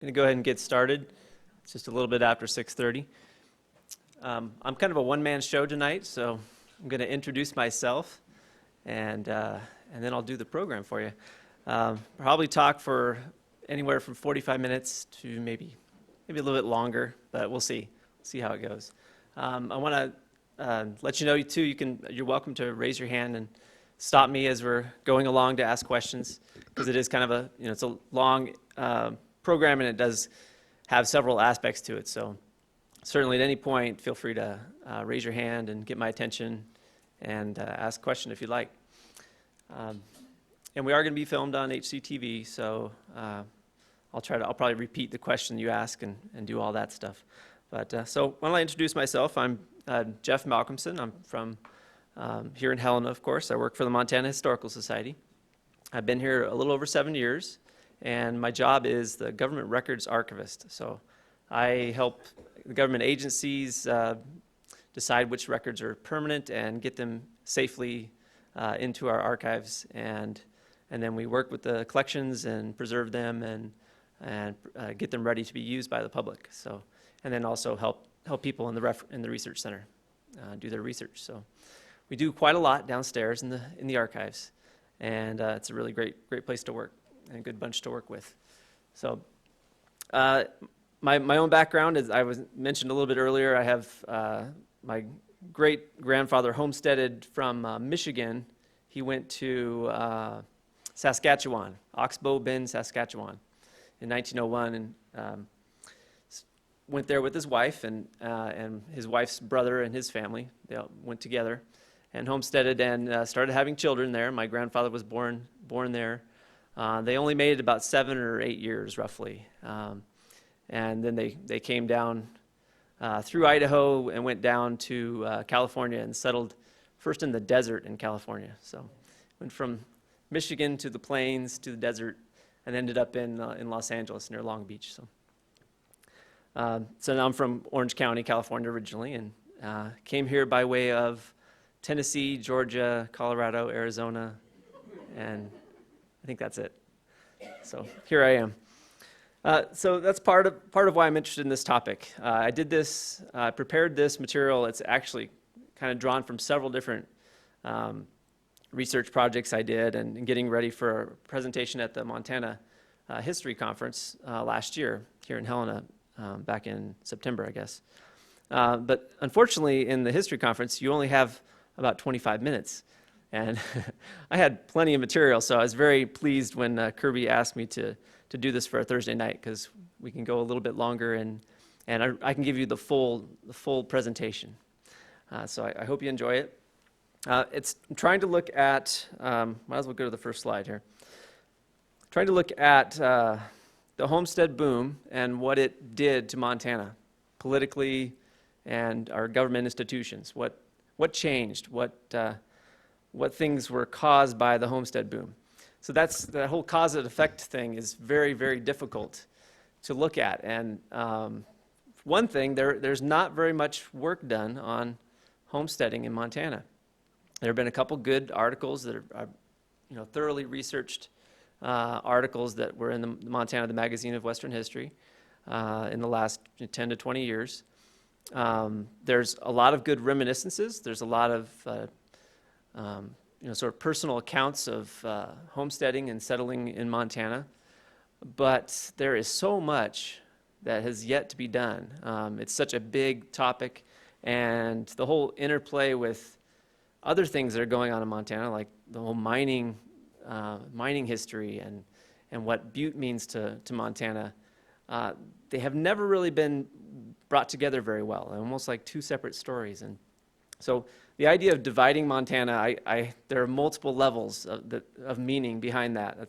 Going to go ahead and get started. It's just a little bit after 6:30. I'm kind of a one-man show tonight, so I'm going to introduce myself, and then I'll do the program for you. Probably talk for anywhere from 45 minutes to maybe a little bit longer, but we'll see how it goes. I want to let you know too. You're welcome to raise your hand and stop me as we're going along to ask questions, because it is kind of it's a long program, and it does have several aspects to it. So certainly at any point, feel free to raise your hand and get my attention and ask a question if you'd like. And we are going to be filmed on HCTV, so I'll probably repeat the question you ask and do all that stuff. But so why don't I introduce myself? I'm Jeff Malcomson. I'm from here in Helena, of course. I work for the Montana Historical Society. I've been here a little over 7 years, and my job is the government records archivist. So I help the government agencies decide which records are permanent and get them safely into our archives, and then we work with the collections and preserve them and get them ready to be used by the public. So, and then also help people in the research center do their research. So we do quite a lot downstairs in the archives, and it's a really great place to work and a good bunch to work with. So my own background is, I was mentioned a little bit earlier, I have my great-grandfather homesteaded from Michigan. He went to Saskatchewan, Oxbow Bend, Saskatchewan in 1901, and went there with his wife and his wife's brother and his family. They all went together and homesteaded and started having children there. My grandfather was born there. They only made it about 7 or 8 years, roughly. And then they came down through Idaho and went down to California and settled first in the desert in California. So went from Michigan to the plains to the desert and ended up in Los Angeles near Long Beach. So now I'm from Orange County, California originally, and came here by way of Tennessee, Georgia, Colorado, Arizona, and I think that's it. So here I am. So that's part of why I'm interested in this topic. I prepared this material. It's actually kind of drawn from several different research projects I did and getting ready for a presentation at the Montana History Conference last year here in Helena, back in September, I guess. But unfortunately, in the history conference, you only have about 25 minutes. And I had plenty of material, so I was very pleased when Kirby asked me to do this for a Thursday night, because we can go a little bit longer, and I can give you the full presentation. So I hope you enjoy it. I'm trying to look at, might as well go to the first slide here. Trying to look at the homestead boom and what it did to Montana politically and our government institutions. What changed? What things were caused by the homestead boom? So that whole cause and effect thing is very, very difficult to look at. And one thing, there's not very much work done on homesteading in Montana. There have been a couple good articles that are thoroughly researched articles that were in the Montana, the Magazine of Western History, in the last 10 to 20 years. There's a lot of good reminiscences. There's a lot of sort of personal accounts of homesteading and settling in Montana, but there is so much that has yet to be done. It's such a big topic, and the whole interplay with other things that are going on in Montana, like the whole mining history and what Butte means to Montana, they have never really been brought together very well, almost like two separate stories. And so the idea of dividing Montana, there are multiple levels of meaning behind that.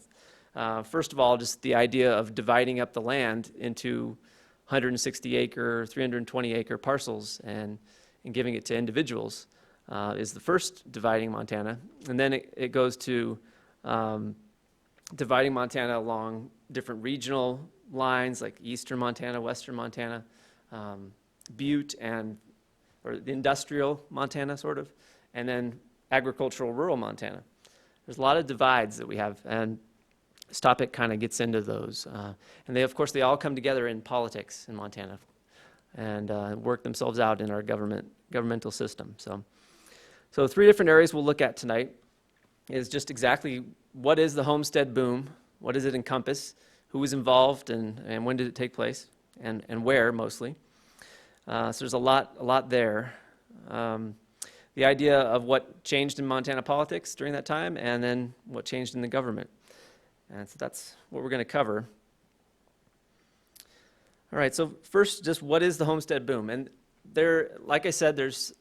First of all, just the idea of dividing up the land into 160-acre, 320-acre parcels and giving it to individuals is the first dividing Montana. And then it goes to dividing Montana along different regional lines, like eastern Montana, western Montana, Butte, or the industrial Montana, sort of, and then agricultural rural Montana. There's a lot of divides that we have, and topic kind of gets into those. And they, of course, they all come together in politics in Montana and work themselves out in our governmental system. So 3 different areas we'll look at tonight is just exactly what is the homestead boom, what does it encompass, who was involved, and when did it take place, and where mostly. So there's a lot there. The idea of what changed in Montana politics during that time, and then what changed in the government. And so that's what we're going to cover. All right, so first, just what is the homestead boom? And there, like I said, there's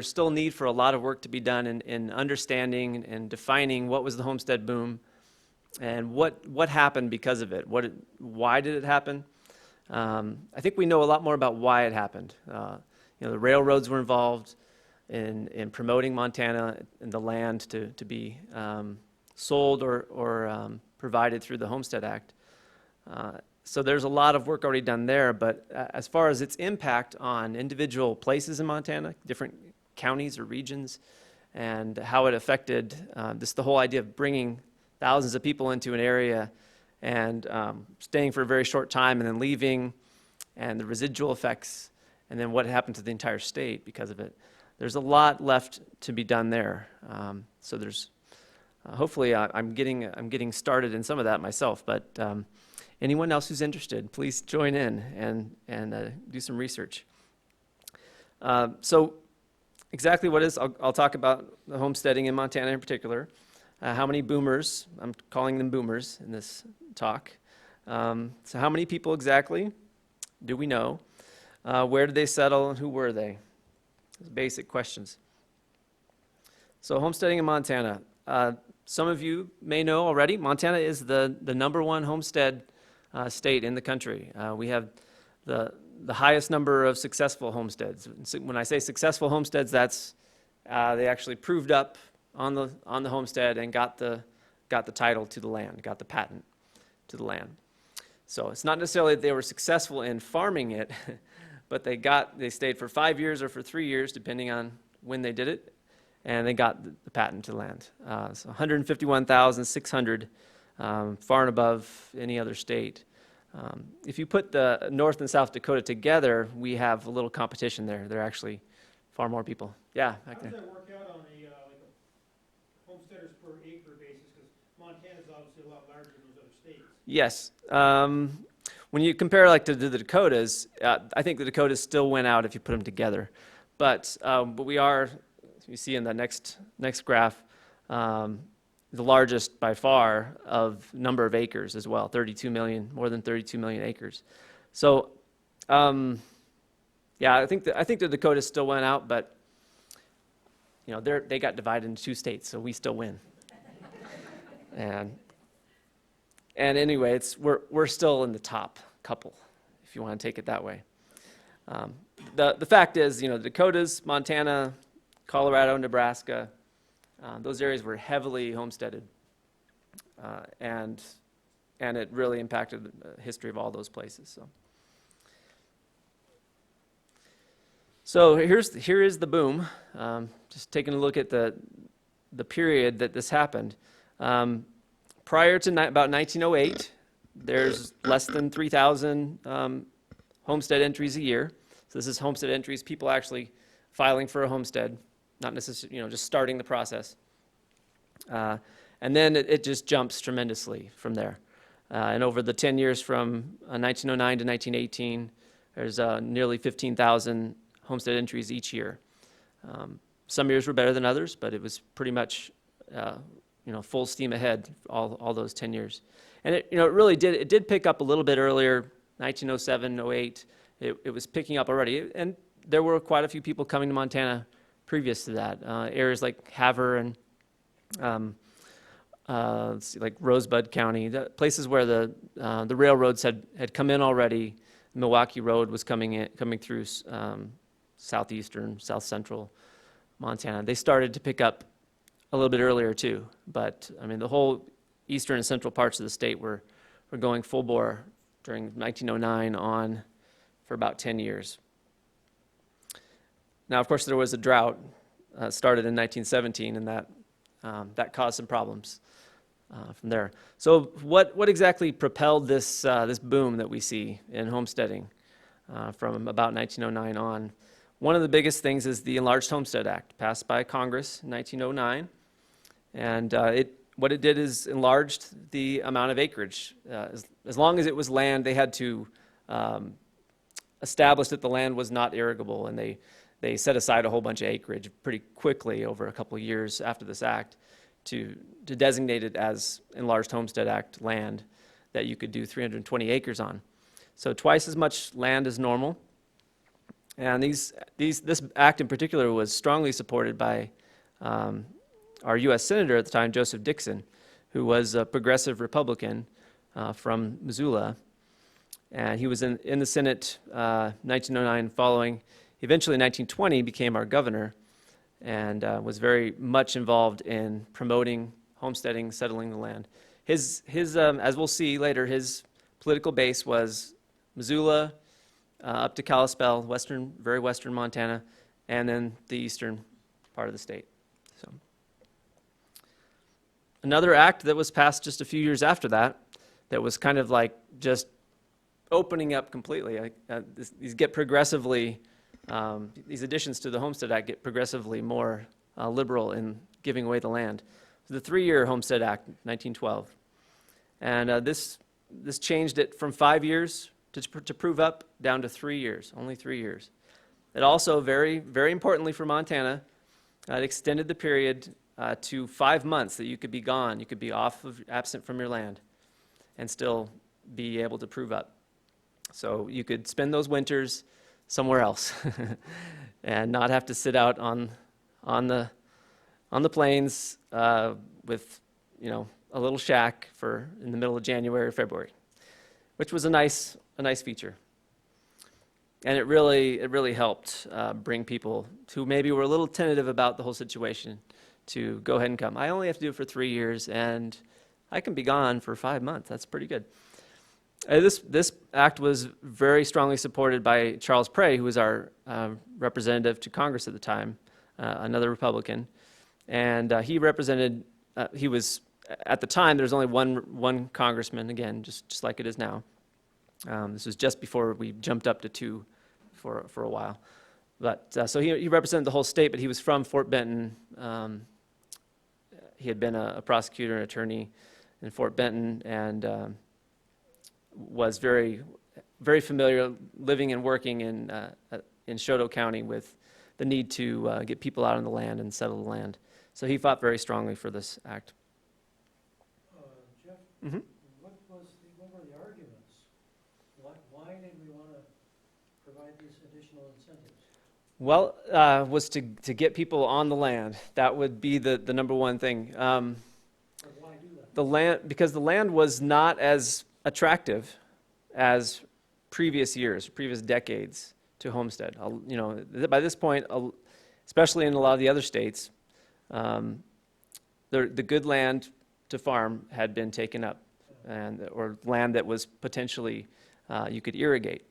still need for a lot of work to be done in understanding and defining what was the homestead boom and what happened because of it. Why did it happen? I think we know a lot more about why it happened. The railroads were involved in promoting Montana and the land to be sold or provided through the Homestead Act. So there's a lot of work already done there, but as far as its impact on individual places in Montana, different counties or regions, and how it affected the whole idea of bringing thousands of people into an area and staying for a very short time and then leaving, and the residual effects, and then what happened to the entire state because of it. There's a lot left to be done there. So there's hopefully I'm getting started in some of that myself, but anyone else who's interested, please join in and do some research. So exactly what is, I'll talk about the homesteading in Montana in particular. How many boomers, I'm calling them boomers in this talk. So how many people exactly do we know? Where did they settle and who were they? Those basic questions. So homesteading in Montana. Some of you may know already, Montana is the #1 homestead state in the country. We have the highest number of successful homesteads. When I say successful homesteads, that's they actually proved up on the homestead and got the title to the land, got the patent to the land. So it's not necessarily that they were successful in farming it, but they stayed for 5 years or for 3 years, depending on when they did it, and they got the patent to the land. So 151,600, far and above any other state. If you put the North and South Dakota together, we have a little competition there. There are actually far more people. Yeah, back there. How does that work out on a homesteaders per acre basis? Because Montana is obviously a lot larger than those other states. Yes. When you compare to the Dakotas, I think the Dakotas still went out if you put them together. But we are, you see in the next graph, the largest by far of number of acres as well, 32 million, more than 32 million acres. So, yeah, I think the Dakotas still went out, but they got divided into 2 states, so we still win. And anyway, we're still in the top couple, if you want to take it that way. The fact is, the Dakotas, Montana, Colorado, Nebraska, those areas were heavily homesteaded, and it really impacted the history of all those places. So here is the boom. Just taking a look at the period that this happened. Prior to about 1908, there's less than 3,000 homestead entries a year. So this is homestead entries, people actually filing for a homestead, not necessarily, just starting the process. And then it just jumps tremendously from there. And over the 10 years from 1909 to 1918, there's nearly 15,000 homestead entries each year. Some years were better than others, but it was pretty much full steam ahead all those 10 years. And it really did pick up a little bit earlier, 1907, 08. It was picking up already. And there were quite a few people coming to Montana previous to that. Areas like Havre and like Rosebud County, places where the railroads had come in already. Milwaukee Road was coming through southeastern, south central Montana. They started to pick up a little bit earlier too, but the whole eastern and central parts of the state were going full bore during 1909 on for about 10 years. Now, of course, there was a drought started in 1917, and that caused some problems. from there. So what exactly propelled this boom that we see in homesteading from about 1909 on? One of the biggest things is the Enlarged Homestead Act, passed by Congress in 1909. And what it did is enlarged the amount of acreage. As long as it was land, they had to establish that the land was not irrigable, and they set aside a whole bunch of acreage pretty quickly over a couple of years after this act to designate it as Enlarged Homestead Act land that you could do 320 acres on. So twice as much land as normal. And this act in particular was strongly supported by our U.S. Senator at the time, Joseph Dixon, who was a progressive Republican from Missoula. And he was in the Senate 1909 following. Eventually, in 1920, became our governor and was very much involved in promoting homesteading, settling the land. His as we'll see later, his political base was Missoula, up to Kalispell, very western Montana, and then the eastern part of the state. So, another act that was passed just a few years after that was kind of like just opening up completely. These get progressively, these additions to the Homestead Act get progressively more liberal in giving away the land. The 3-year Homestead Act, 1912, and this changed it from 5 years to prove up down to 3 years, only 3 years. It also, very, very importantly for Montana, it extended the period to 5 months that you could be gone. You could be absent from your land and still be able to prove up. So you could spend those winters somewhere else and not have to sit out on the plains with, a little shack in the middle of January or February, which was a nice feature. And it really helped bring people who maybe were a little tentative about the whole situation to go ahead and come. I only have to do it for 3 years, and I can be gone for 5 months. That's pretty good. This act was very strongly supported by Charles Prey, who was our representative to Congress at the time, another Republican. And he represented, he was, at the time, there was only one congressman, again, just like it is now. This was just before we jumped up to 2 for a while. But so he represented the whole state, but he was from Fort Benton. He had been a prosecutor and attorney in Fort Benton, and was very, very familiar living and working in Choteau County with the need to get people out on the land and settle the land. So he fought very strongly for this act. Jeff, Mm-hmm. what were the arguments? Why did we want to provide these additional incentives? Well, was to get people on the land. That would be the number one thing. Or why do that? Because the land was not as attractive as previous decades to homestead. By this point, especially in a lot of the other states, the good land to farm had been taken up, or land that was potentially you could irrigate.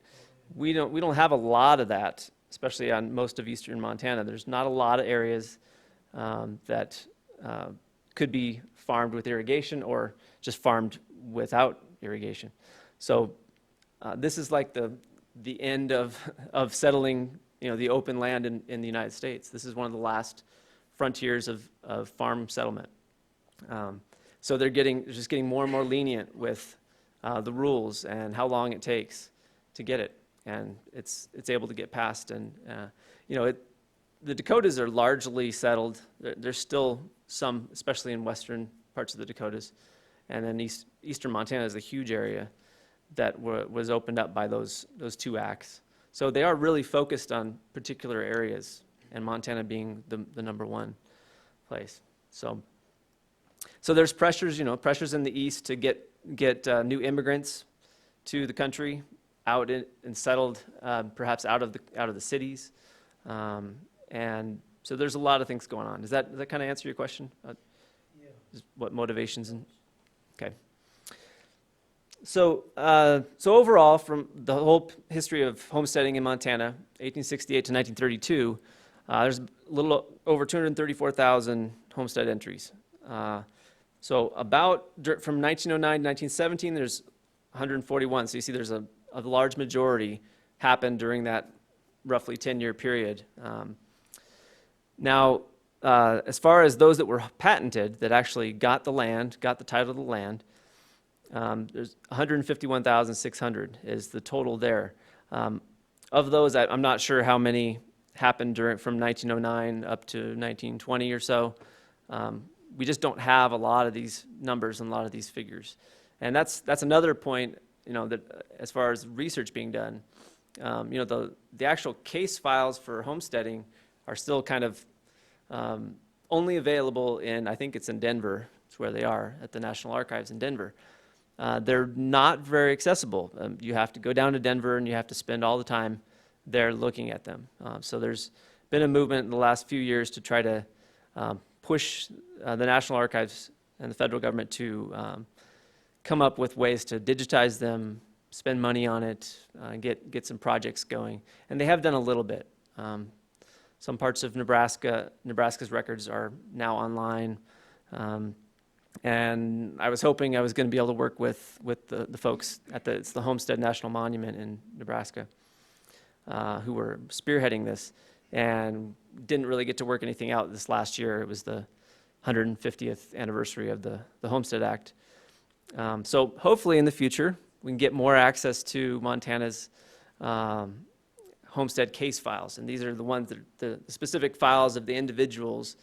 We don't have a lot of that, especially on most of eastern Montana. There's not a lot of areas that could be farmed with irrigation or just farmed without irrigation. So this is like the end of settling, the open land in the United States. This is one of the last frontiers of farm settlement. So they're just getting more and more lenient with the rules and how long it takes to get it, and it's able to get passed. And the Dakotas are largely settled. There's still some, especially in western parts of the Dakotas, and then eastern Montana is a huge area that was opened up by those 2 acts. So they are really focused on particular areas, and Montana being the number one place. So there's pressures in the east to get new immigrants to the country, out and settled, perhaps out of the cities, and so there's a lot of things going on. Does that kind of answer your question? Yeah. What motivations and okay. So overall, from the whole history of homesteading in Montana, 1868 to 1932, there's a little over 234,000 homestead entries. So from 1909 to 1917, there's 141. So you see there's a large majority happened during that roughly 10-year period. Now, as far as those that were patented, that actually got the land, got the title of the land, there's 151,600 is the total there. Of those, I'm not sure how many happened from 1909 up to 1920 or so. We just don't have a lot of these numbers and a lot of these figures. And that's another point, that as far as research being done, the actual case files for homesteading are still kind of only available I think it's in Denver. It's where they are, at the National Archives in Denver. They're not very accessible. You have to go down to Denver and you have to spend all the time there looking at them. So there's been a movement in the last few years to try to push the National Archives and the federal government to come up with ways to digitize them, spend money on it, get some projects going. And they have done a little bit. Some parts of Nebraska's records are now online. And I was hoping I was going to be able to work with the folks it's the Homestead National Monument in Nebraska, who were spearheading this, and didn't really get to work anything out this last year. It was the 150th anniversary of the Homestead Act. So hopefully in the future, we can get more access to Montana's homestead case files. And these are the ones the specific files of the individuals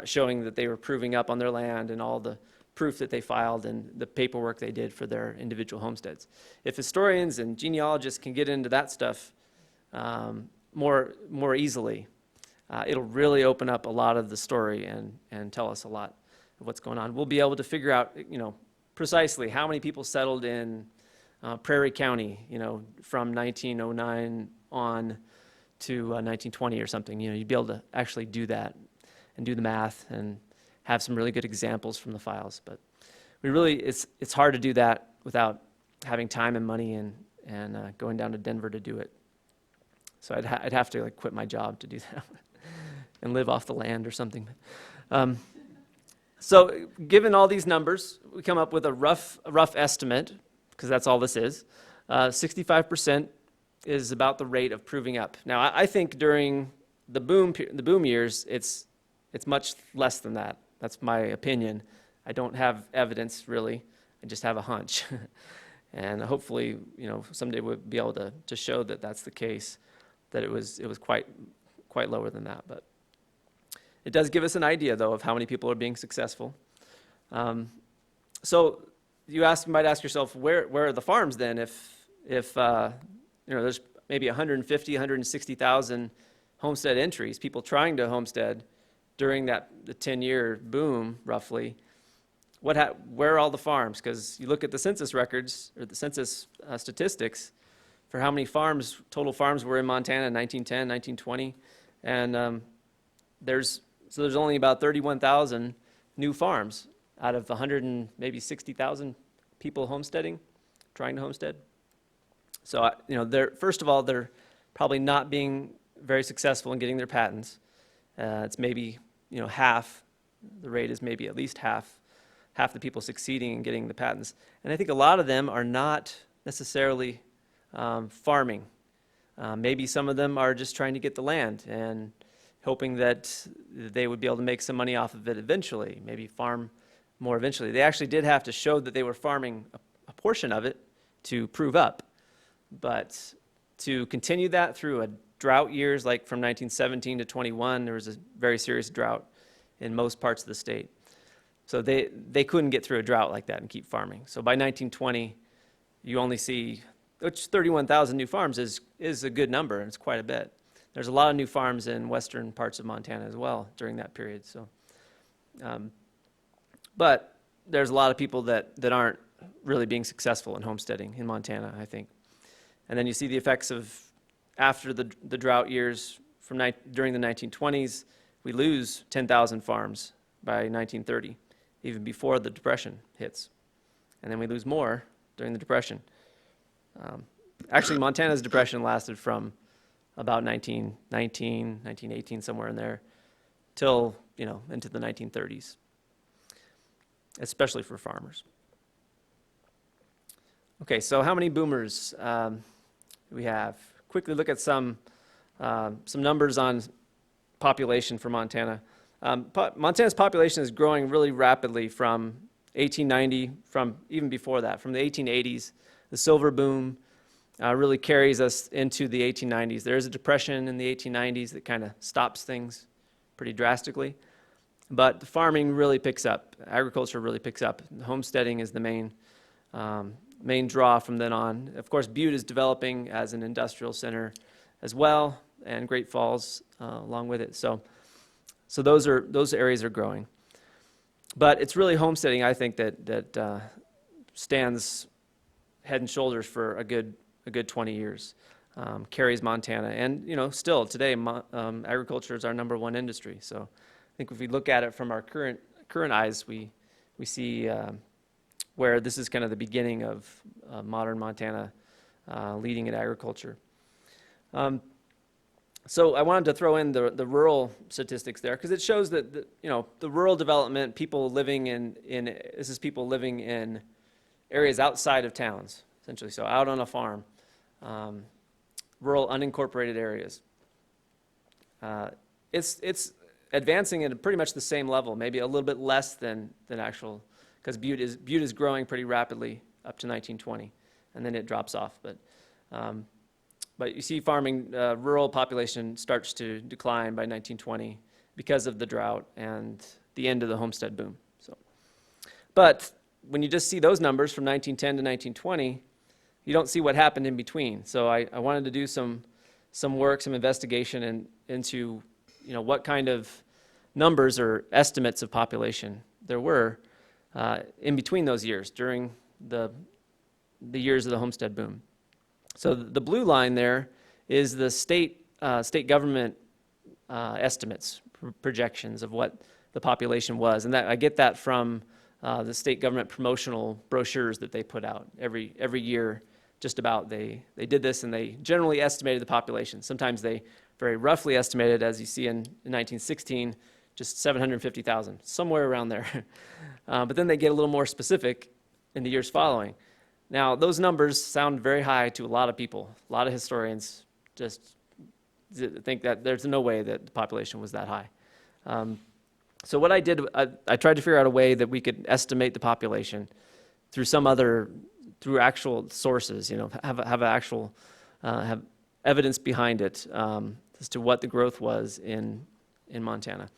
showing that they were proving up on their land and all the proof that they filed and the paperwork they did for their individual homesteads. If historians and genealogists can get into that stuff more easily, it'll really open up a lot of the story and tell us a lot of what's going on. We'll be able to figure out, precisely how many people settled in Prairie County, from 1909 on to 1920 or something. You'd be able to actually do that and do the math and have some really good examples from the files. But it's hard to do that without having time and money and going down to Denver to do it. So I'd have to quit my job to do that and live off the land or something. So given all these numbers, we come up with a rough estimate, because that's all this is. 65% is about the rate of proving up. Now, I think during the boom years, it's much less than that. That's my opinion. I don't have evidence, really. I just have a hunch. And hopefully, someday we'll be able to show that that's the case, that it was quite lower than that. But it does give us an idea, though, of how many people are being successful. So you might ask yourself, where are the farms then? If there's maybe 150, 160,000 homestead entries, people trying to homestead during the 10-year boom, roughly. Where are all the farms? Because you look at the census records or the census statistics for how many total farms were in Montana in 1910, 1920, and there's only about 31,000 new farms out of 100 and maybe 60,000 people trying to homestead. So first of all, they're probably not being very successful in getting their patents. It's maybe half. The rate is maybe at least half the people succeeding in getting the patents. And I think a lot of them are not necessarily farming. Maybe some of them are just trying to get the land and hoping that they would be able to make some money off of it eventually, maybe farm more eventually. They actually did have to show that they were farming a portion of it to prove up. But to continue that through a drought years, like from 1917 to 21, there was a very serious drought in most parts of the state. So they couldn't get through a drought like that and keep farming. So by 1920, you only see, which 31,000 new farms is a good number, and it's quite a bit. There's a lot of new farms in western parts of Montana as well during that period. So, but there's a lot of people that aren't really being successful in homesteading in Montana, I think. And then you see the effects of after the drought years during the 1920s, we lose 10,000 farms by 1930, even before the Depression hits. And then we lose more during the Depression. Actually, Montana's Depression lasted from about 1919, 1918, somewhere in there, till into the 1930s. especially for farmers. Okay, so how many boomers we have? Quickly look at some numbers on population for Montana. Montana's population is growing really rapidly from 1890, from even before that, from the 1880s. The silver boom really carries us into the 1890s. There is a depression in the 1890s that kind of stops things pretty drastically, but the farming really picks up. Agriculture really picks up. Homesteading is the main draw from then on. Of course, Butte is developing as an industrial center as well, and Great Falls along with it. So those areas are growing. But it's really homesteading, I think, that stands head and shoulders for a good 20 years, carries Montana. And, still today, agriculture is our #1 industry. So I think if we look at it from our current eyes, we see where this is kind of the beginning of modern Montana leading in agriculture. So I wanted to throw in the rural statistics there because it shows that the rural development, people living this is people living in areas outside of towns, essentially, so out on a farm, rural unincorporated areas. It's advancing at pretty much the same level, maybe a little bit less than actual, because Butte is growing pretty rapidly up to 1920, and then it drops off. But you see farming, rural population starts to decline by 1920 because of the drought and the end of the homestead boom. But when you just see those numbers from 1910 to 1920, you don't see what happened in between. So I wanted to do some work, some investigation into what kind of numbers or estimates of population there were in between those years during the years of the homestead boom. So the blue line there is the state government estimates, projections of what the population was, and I get that from the state government promotional brochures that they put out every year. Just about they did this, and they generally estimated the population. Sometimes they very roughly estimated, as you see in 1916, just 750,000, somewhere around there. But then they get a little more specific in the years following. Now, those numbers sound very high to a lot of people. A lot of historians just think that there's no way that the population was that high. So what I did, I tried to figure out a way that we could estimate the population through actual sources, have evidence behind it as to what the growth was in Montana.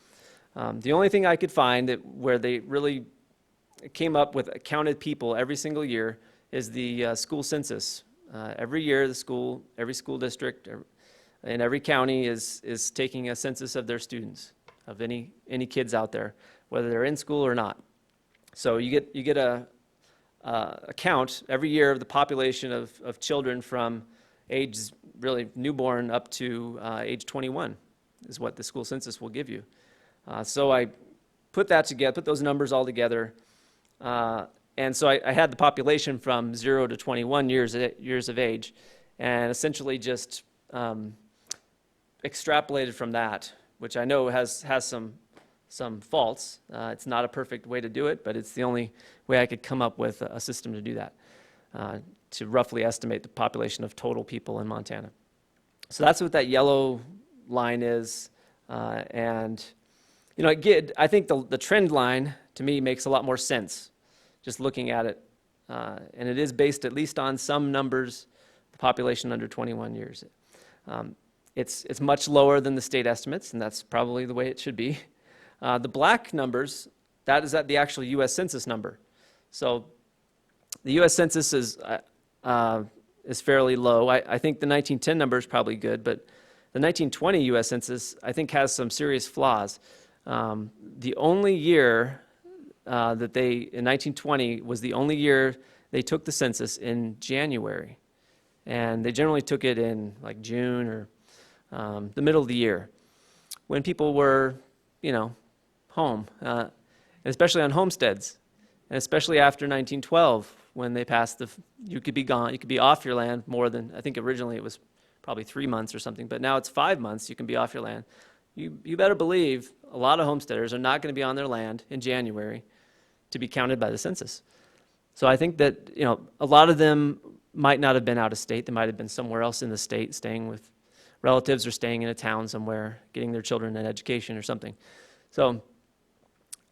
The only thing I could find where they really came up with counted people every single year is the school census. Every year, every school district in every county is taking a census of their students, of any kids out there, whether they're in school or not. So you get a count every year of the population of children from age really newborn up to age 21 is what the school census will give you. So I put those numbers all together. And so I had the population from 0 to 21 years of age, and essentially just extrapolated from that, which I know has some faults. It's not a perfect way to do it, but it's the only way I could come up with a system to do that, to roughly estimate the population of total people in Montana. So that's what that yellow line is, and I think the trend line to me makes a lot more sense. Just looking at it, and it is based at least on some numbers, the population under 21 years. It's much lower than the state estimates, and that's probably the way it should be. The black numbers, that is the actual U.S. Census number. So the U.S. Census is fairly low. I think the 1910 number is probably good, but the 1920 U.S. Census, I think, has some serious flaws. The only year in 1920 was the only year they took the census in January. And they generally took it in like June or the middle of the year when people were, home, and especially on homesteads, and especially after 1912 when they passed you could be gone, you could be off your land more than, I think originally it was probably 3 months or something, but now it's 5 months you can be off your land. You better believe a lot of homesteaders are not going to be on their land in January to be counted by the census. So I think that, you know, a lot of them might not have been out of state. They might have been somewhere else in the state, staying with relatives or staying in a town somewhere, getting their children an education or something. So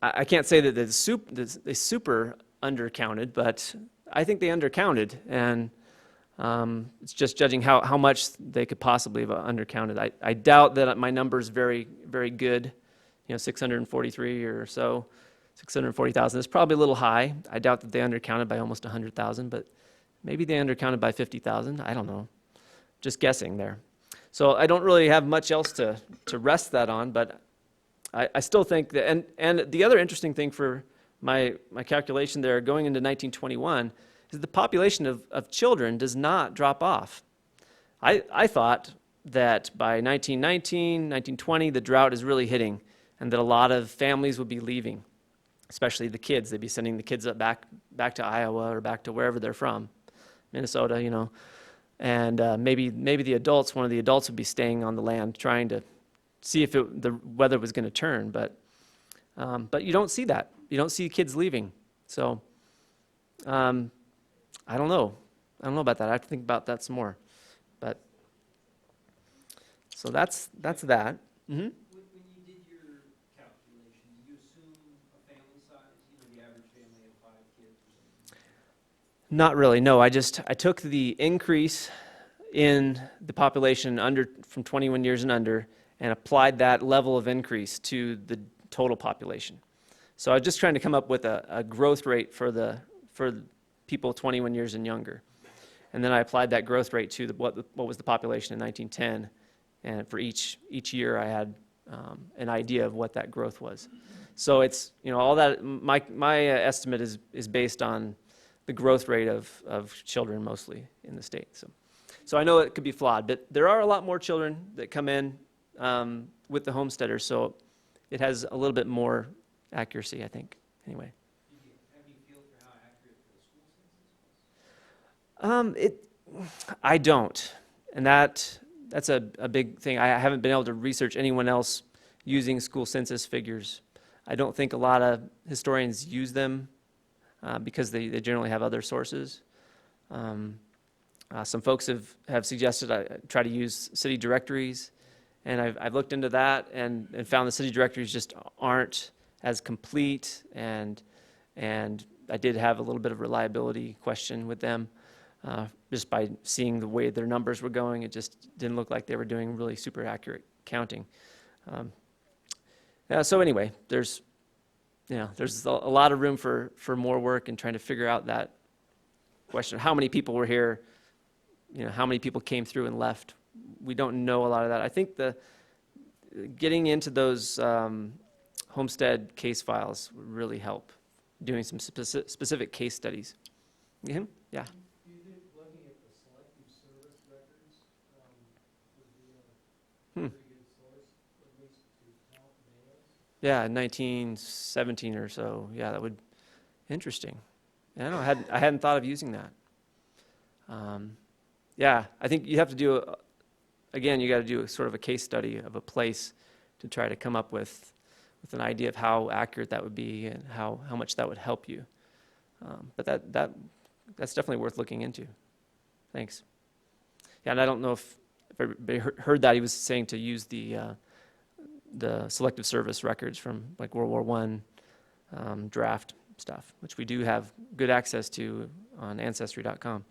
I can't say that they super undercounted, but I think they undercounted, and it's just judging how much they could possibly have undercounted. I doubt that my number is very, very good, you know, 643 or so, 640,000 is probably a little high. I doubt that they undercounted by almost 100,000, but maybe they undercounted by 50,000. I don't know. Just guessing there. So I don't really have much else to rest that on, but I still think that, and the other interesting thing for my calculation there going into 1921 is the population of children does not drop off. I thought that by 1919, 1920, the drought is really hitting, and that a lot of families would be leaving, especially the kids. They'd be sending the kids up back to Iowa or back to wherever they're from, Minnesota, you know, and maybe the adults, one of the adults would be staying on the land trying to see if the weather was going to turn, but you don't see that. You don't see kids leaving. So I don't know. I don't know about that. I have to think about that some more. But so that's that. Mm-hmm. When you did your calculation, did you assume a family size? You know, the average family of 5 kids or something? Not really. No, I took the increase in the population from 21 years and under, and applied that level of increase to the total population. So I was just trying to come up with a growth rate for people 21 years and younger. And then I applied that growth rate to what was the population in 1910. And for each year I had an idea of what that growth was. So it's, you know, all that, my estimate is based on the growth rate of children mostly in the state. So I know it could be flawed, but there are a lot more children that come in with the homesteaders, so it has a little bit more accuracy, I think, anyway. Have you feel for how accurate the school census was? I don't, and that's a big thing. I haven't been able to research anyone else using school census figures. I don't think a lot of historians use them because they generally have other sources. Some folks have suggested I try to use city directories, and I've looked into that and found the city directories just aren't as complete, and I did have a little bit of reliability question with them. Just by seeing the way their numbers were going, it just didn't look like they were doing really super accurate counting. So anyway, there's a lot of room for more work and trying to figure out that question: how many people were here? You know, how many people came through and left? We don't know a lot of that. I think getting into those homestead case files would really help. Doing some specific case studies. Yeah. Do you think looking at the selective service records would be a pretty good source, at least to count males? Yeah, 1917 or so. Yeah, that would interesting. Yeah, I hadn't thought of using that. Yeah, I think you have to do you got to do sort of a case study of a place to try to come up with an idea of how accurate that would be and how much that would help you. But that's definitely worth looking into. Thanks. Yeah, and I don't know if everybody heard that. He was saying to use the selective service records from like World War I draft stuff, which we do have good access to on Ancestry.com.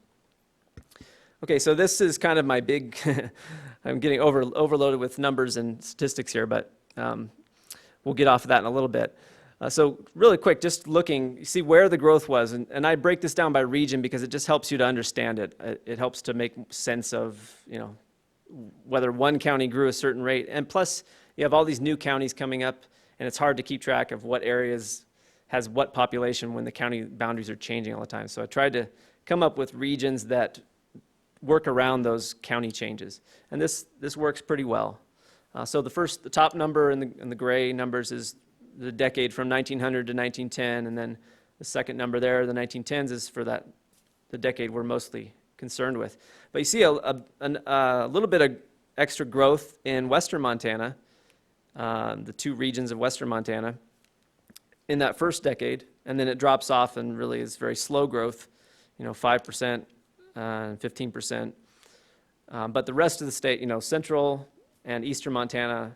Okay, so this is kind of my big, I'm getting overloaded with numbers and statistics here, but we'll get off of that in a little bit. So really quick, just looking, you see where the growth was, and I break this down by region because it just helps you to understand it. It helps to make sense of, you know, whether one county grew a certain rate, and plus you have all these new counties coming up, and it's hard to keep track of what areas has what population when the county boundaries are changing all the time. So I tried to come up with regions that work around those county changes, and this works pretty well. So the top number in the gray numbers is the decade from 1900 to 1910, and then the second number there, the 1910s, is for the decade we're mostly concerned with. But you see a little bit of extra growth in western Montana, the two regions of western Montana, in that first decade, and then it drops off and really is very slow growth, 5%, 15%. But the rest of the state, central and eastern Montana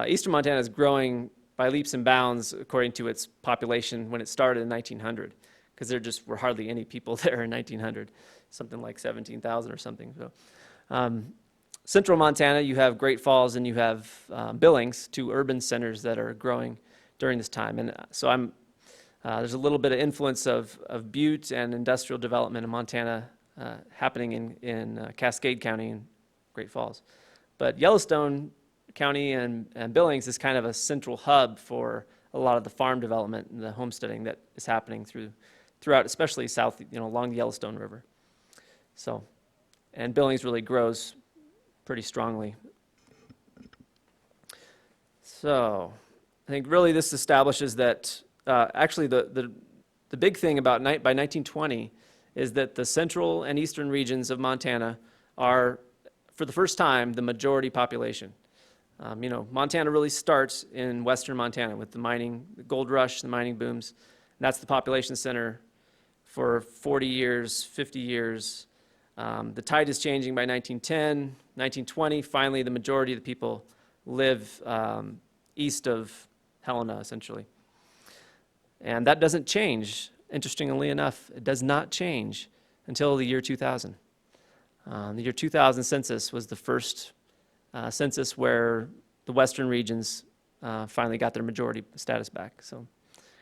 is growing by leaps and bounds according to its population when it started in 1900, because there just were hardly any people there in 1900, something like 17,000 or something. So, central Montana, you have Great Falls and you have Billings, two urban centers that are growing during this time. And so there's a little bit of influence of Butte and industrial development in Montana happening in Cascade County and Great Falls. But Yellowstone County and Billings is kind of a central hub for a lot of the farm development and the homesteading that is happening throughout, especially south, along the Yellowstone River. So, and Billings really grows pretty strongly. So, I think really this establishes that actually the big thing about by 1920 is that the central and eastern regions of Montana are, for the first time, the majority population. Montana really starts in western Montana with the gold rush, the mining booms. And that's the population center for 40 years, 50 years. The tide is changing by 1910, 1920. Finally, the majority of the people live east of Helena, essentially. And that doesn't change, interestingly enough. It does not change until the year 2000. The year 2000 census was the first census where the western regions finally got their majority status back. So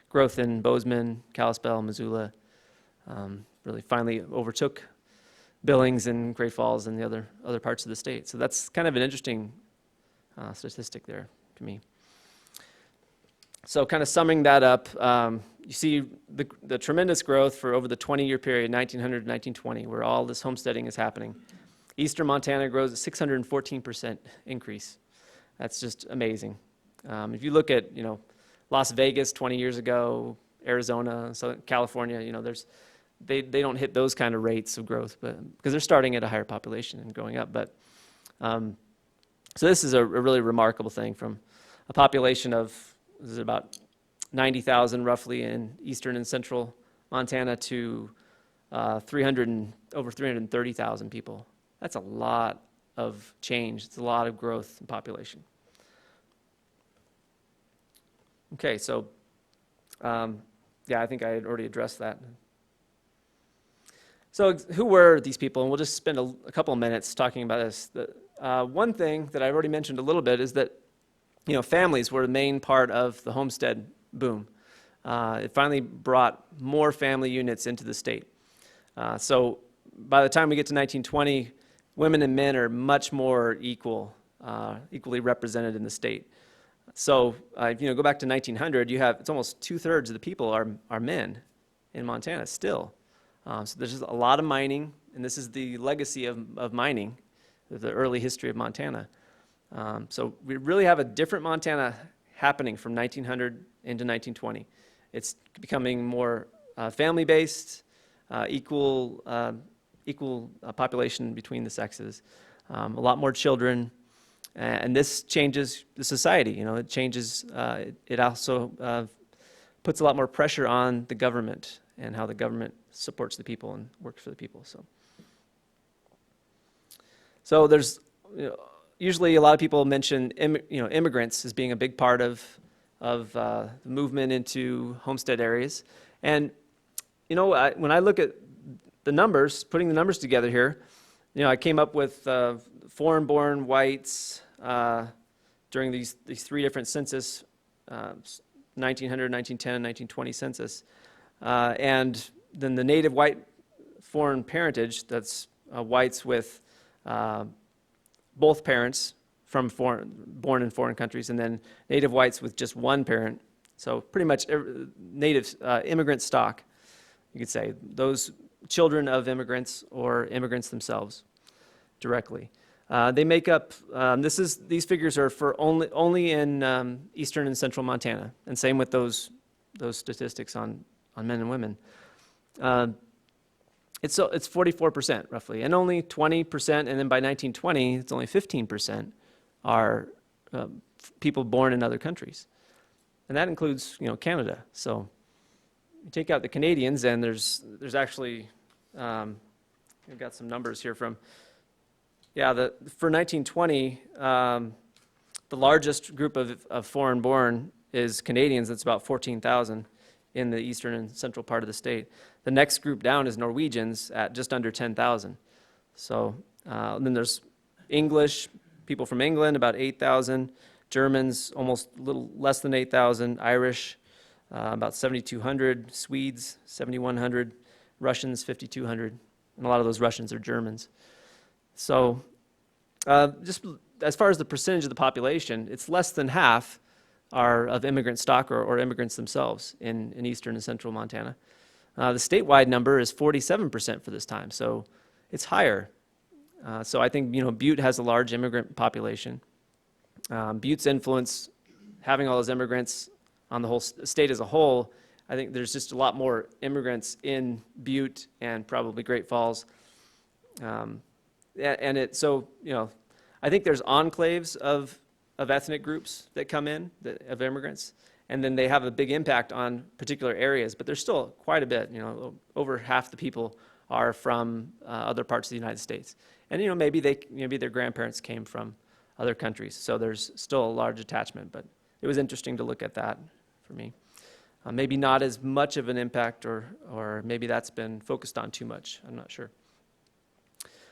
growth in Bozeman, Kalispell, Missoula really finally overtook Billings and Great Falls and the other parts of the state. So that's kind of an interesting statistic there to me. So kind of summing that up, you see the tremendous growth for over the 20-year period, 1900 to 1920, where all this homesteading is happening. Eastern Montana grows at 614% increase. That's just amazing. If you look at, Las Vegas 20 years ago, Arizona, Southern California, they don't hit those kind of rates of growth, but because they're starting at a higher population and growing up. But so this is a really remarkable thing, from a population of about 90,000 roughly in eastern and central Montana to over 330,000 people. That's a lot of change. It's a lot of growth in population. Okay, so I think I had already addressed that. So who were these people? And we'll just spend a couple of minutes talking about this. One thing that I've already mentioned a little bit is that families were the main part of the homestead boom. It finally brought more family units into the state. So by the time we get to 1920, women and men are much more equally represented in the state. So go back to 1900, it's almost 2/3 of the people are men in Montana still. So there's just a lot of mining, and this is the legacy of mining, the early history of Montana. So we really have a different Montana happening from 1900 into 1920. It's becoming more family-based, equal population between the sexes, a lot more children, and this changes the society. It changes. It also puts a lot more pressure on the government and how the government supports the people and works for the people. So there's usually a lot of people mention immigrants as being a big part of the movement into homestead areas. And when I look at the numbers, putting the numbers together here, I came up with foreign-born whites during these three different census, 1900, 1910, 1920 census, and then the native white foreign parentage, that's whites with both parents born in foreign countries, and then native whites with just one parent. So pretty much native immigrant stock, you could say. Those children of immigrants or immigrants themselves directly. They make up, these figures are for only in eastern and central Montana, and same with those statistics on men and women. It's 44% roughly, and only 20%, and then by 1920, it's only 15% are people born in other countries. and that includes, Canada. So you take out the Canadians, and there's actually, I've got some numbers here from, for 1920, the largest group of foreign-born is Canadians. That's about 14,000 in the eastern and central part of the state. The next group down is Norwegians at just under 10,000. So then there's English, people from England, about 8,000. Germans, almost a little less than 8,000. Irish, about 7,200. Swedes, 7,100. Russians, 5,200. And a lot of those Russians are Germans. So just as far as the percentage of the population, it's less than half are of immigrant stock or immigrants themselves in eastern and central Montana. The statewide number is 47% for this time, so it's higher. So I think, Butte has a large immigrant population. Butte's influence, having all those immigrants on the whole state as a whole, I think there's just a lot more immigrants in Butte and probably Great Falls. I think there's enclaves of ethnic groups that come in, of immigrants, and then they have a big impact on particular areas, but there's still quite a bit, over half the people are from other parts of the United States. And, maybe their grandparents came from other countries, so there's still a large attachment, but it was interesting to look at that for me. Maybe not as much of an impact, or maybe that's been focused on too much, I'm not sure.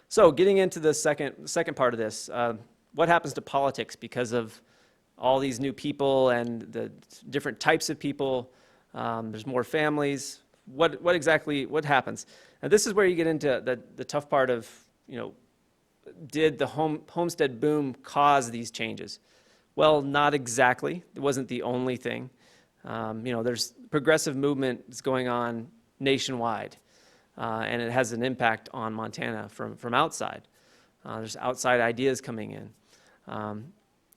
So getting into the second part of this, what happens to politics because of all these new people and the different types of people? There's more families. What happens? Now this is where you get into the tough part of, did the homestead boom cause these changes? Well, not exactly. It wasn't the only thing. There's progressive movement that's going on nationwide, and it has an impact on Montana from outside. There's outside ideas coming in.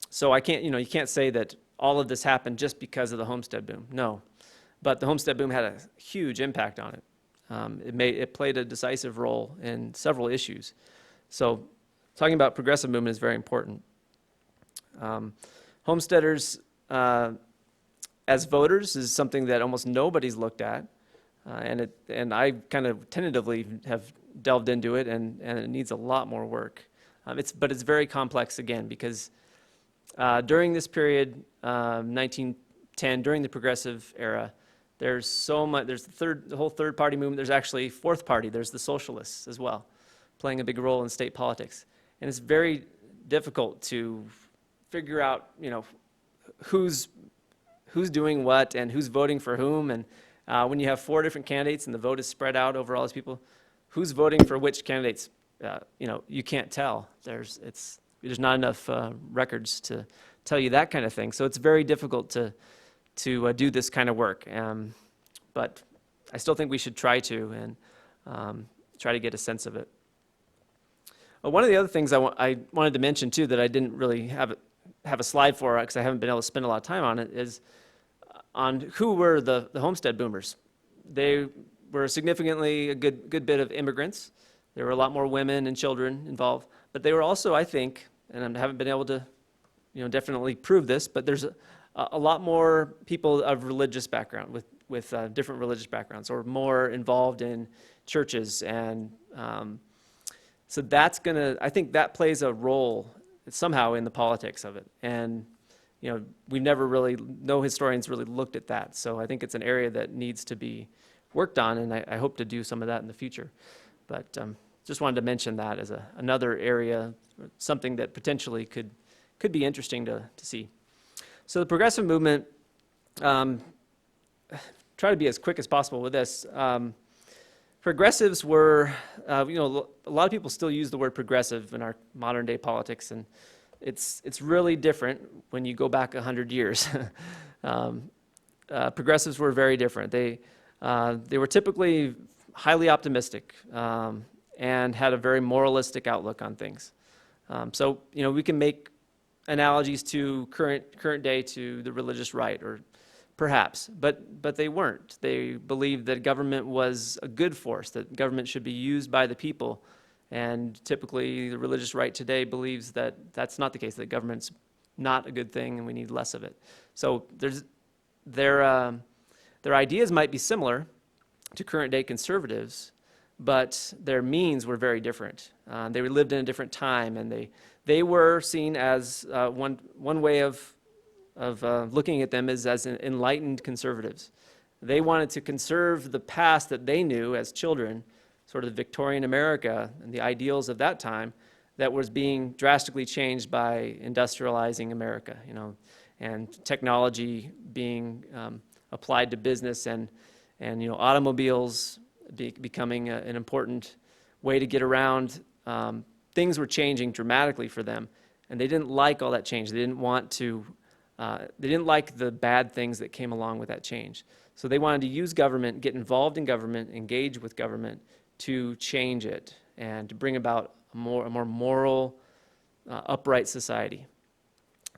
So I can't, you can't say that all of this happened just because of the homestead boom. No, but the homestead boom had a huge impact on it. It played a decisive role in several issues. So talking about progressive movement is very important. Homesteaders as voters is something that almost nobody's looked at, and I kind of tentatively have delved into it, and it needs a lot more work. But it's very complex again, because during this period, 1910, during the progressive era, there's so much. There's the whole third party movement. There's actually fourth party. There's the socialists as well, playing a big role in state politics, and it's very difficult to figure out, who's doing what and who's voting for whom. And when you have 4 different candidates and the vote is spread out over all these people, who's voting for which candidates? You can't tell. There's not enough records to tell you that kind of thing. So it's very difficult to do this kind of work. But I still think we should try to and try to get a sense of it. One of the other things I wanted to mention too that I didn't really have a slide for, because I haven't been able to spend a lot of time on it, is on who were the homestead boomers. They were significantly a good bit of immigrants. There were a lot more women and children involved, but they were also, I think, and I haven't been able to, definitely prove this, but there's a lot more people of religious background with different religious backgrounds, or more involved in churches, and so I think that plays a role somehow in the politics of it. And we've never really, no historians really looked at that. So I think it's an area that needs to be worked on, and I hope to do some of that in the future. But just wanted to mention that as another area, something that potentially could be interesting to see. So the progressive movement, try to be as quick as possible with this. Progressives were, a lot of people still use the word progressive in our modern day politics, and it's really different when you go back 100 years. Progressives were very different. They were typically highly optimistic and had a very moralistic outlook on things. So we can make analogies to current day to the religious right, or perhaps, but they weren't. They believed that government was a good force, that government should be used by the people, and typically the religious right today believes that that's not the case, that government's not a good thing and we need less of it. So their ideas might be similar to current day conservatives, but their means were very different. They lived in a different time, and they were seen as one way of looking at them is as enlightened conservatives. They wanted to conserve the past that they knew as children, sort of Victorian America and the ideals of that time that was being drastically changed by industrializing America, and technology being applied to business, and automobiles becoming an important way to get around. Things were changing dramatically for them, and they didn't like all that change. They didn't want to. They didn't like the bad things that came along with that change. So they wanted to use government, get involved in government, engage with government to change it and to bring about a more moral, upright society.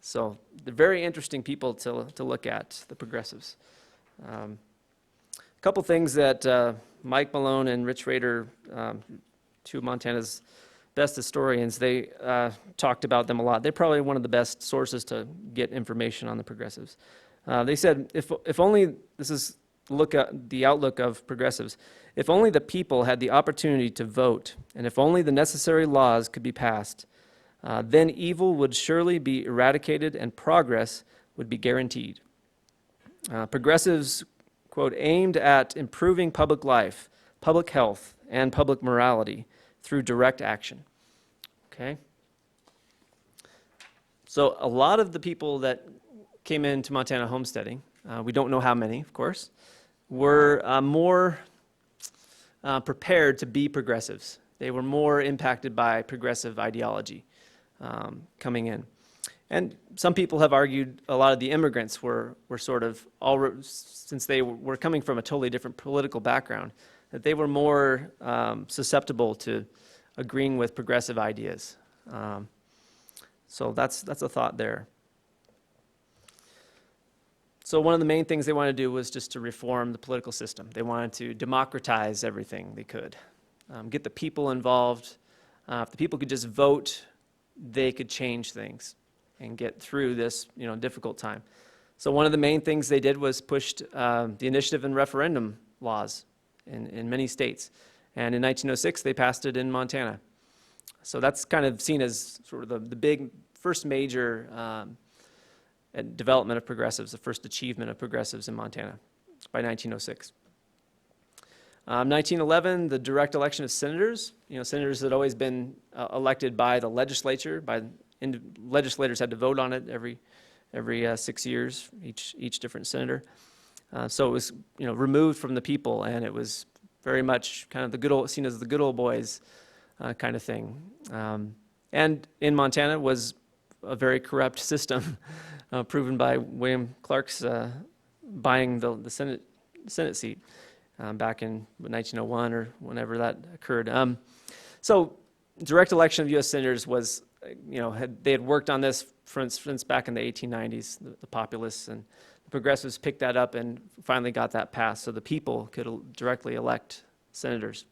So they're very interesting people to look at, the progressives. A couple things that Mike Malone and Rich Rader, two of Montana's best historians, they talked about them a lot. They're probably one of the best sources to get information on the progressives. They said, if only, this is look at the outlook of progressives, if only the people had the opportunity to vote, and if only the necessary laws could be passed, then evil would surely be eradicated and progress would be guaranteed. Progressives, quote, aimed at improving public life, public health, and public morality through direct action. Okay? So a lot of the people that came into Montana homesteading, we don't know how many, of course, were more prepared to be progressives. They were more impacted by progressive ideology coming in. And some people have argued a lot of the immigrants were sort of, since they were coming from a totally different political background, that they were more susceptible to agreeing with progressive ideas. So that's a thought there. So one of the main things they wanted to do was just to reform the political system. They wanted to democratize everything they could, get the people involved. If the people could just vote, they could change things and get through this, difficult time. So one of the main things they did was pushed the initiative and referendum laws in many states. And in 1906, they passed it in Montana. So that's kind of seen as sort of the big first major development of progressives, the first achievement of progressives in Montana by 1906. 1911, the direct election of senators. Senators had always been elected by the legislature. Legislators had to vote on it every 6 years, each different senator. So it was removed from the people, and it was very much kind of seen as the good old boys kind of thing. And in Montana was a very corrupt system, proven by William Clark's buying the Senate seat back in 1901 or whenever that occurred. So direct election of U.S. senators was, they had worked on this for instance back in the 1890s, the populists and the progressives picked that up and finally got that passed so the people could directly elect senators.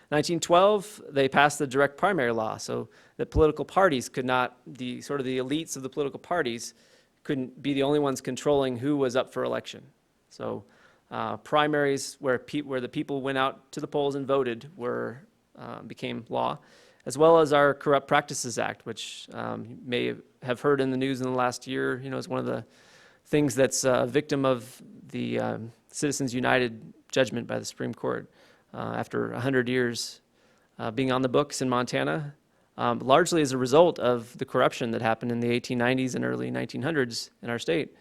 1912, they passed the direct primary law, so that political parties could not, the elites of the political parties couldn't be the only ones controlling who was up for election. So primaries where the people went out to the polls and voted became law, as well as our Corrupt Practices Act, which you may have heard in the news in the last year, is one of the things that's a victim of the Citizens United judgment by the Supreme Court. After 100 years being on the books in Montana, largely as a result of the corruption that happened in the 1890s and early 1900s in our state.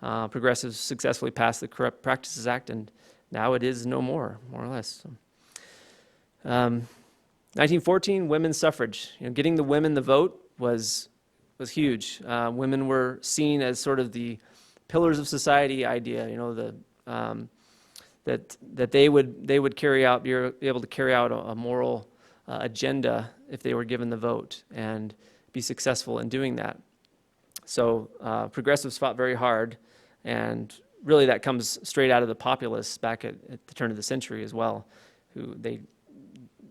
Progressives successfully passed the Corrupt Practices Act, and now it is no more or less. 1914, women's suffrage. Getting the women the vote was huge. Women were seen as sort of the pillars of society idea, that they would be able to carry out a moral agenda if they were given the vote and be successful in doing that. So progressives fought very hard, and really that comes straight out of the populists back at the turn of the century as well, who they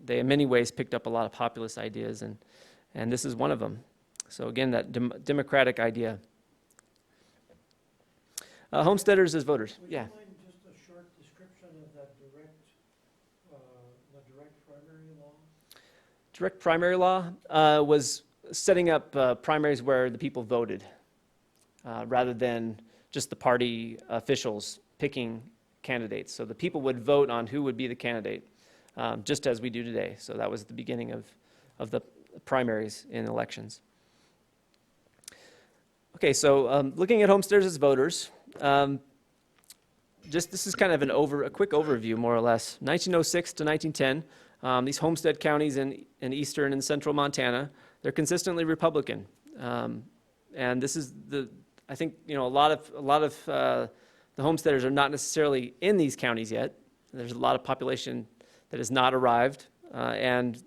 in many ways picked up a lot of populist ideas, and this is one of them. So again, that democratic idea. Homesteaders as voters, Would yeah. you mind just a short description of that the direct primary law? Direct primary law was setting up primaries where the people voted rather than just the party officials picking candidates. So the people would vote on who would be the candidate, just as we do today. So that was the beginning of the primaries in elections. Okay, so looking at homesteaders as voters, this is kind of a quick overview, more or less. 1906 to 1910, these homestead counties in eastern and central Montana, they're consistently Republican, and this is I think a lot of the homesteaders are not necessarily in these counties yet. There's a lot of population that has not arrived, and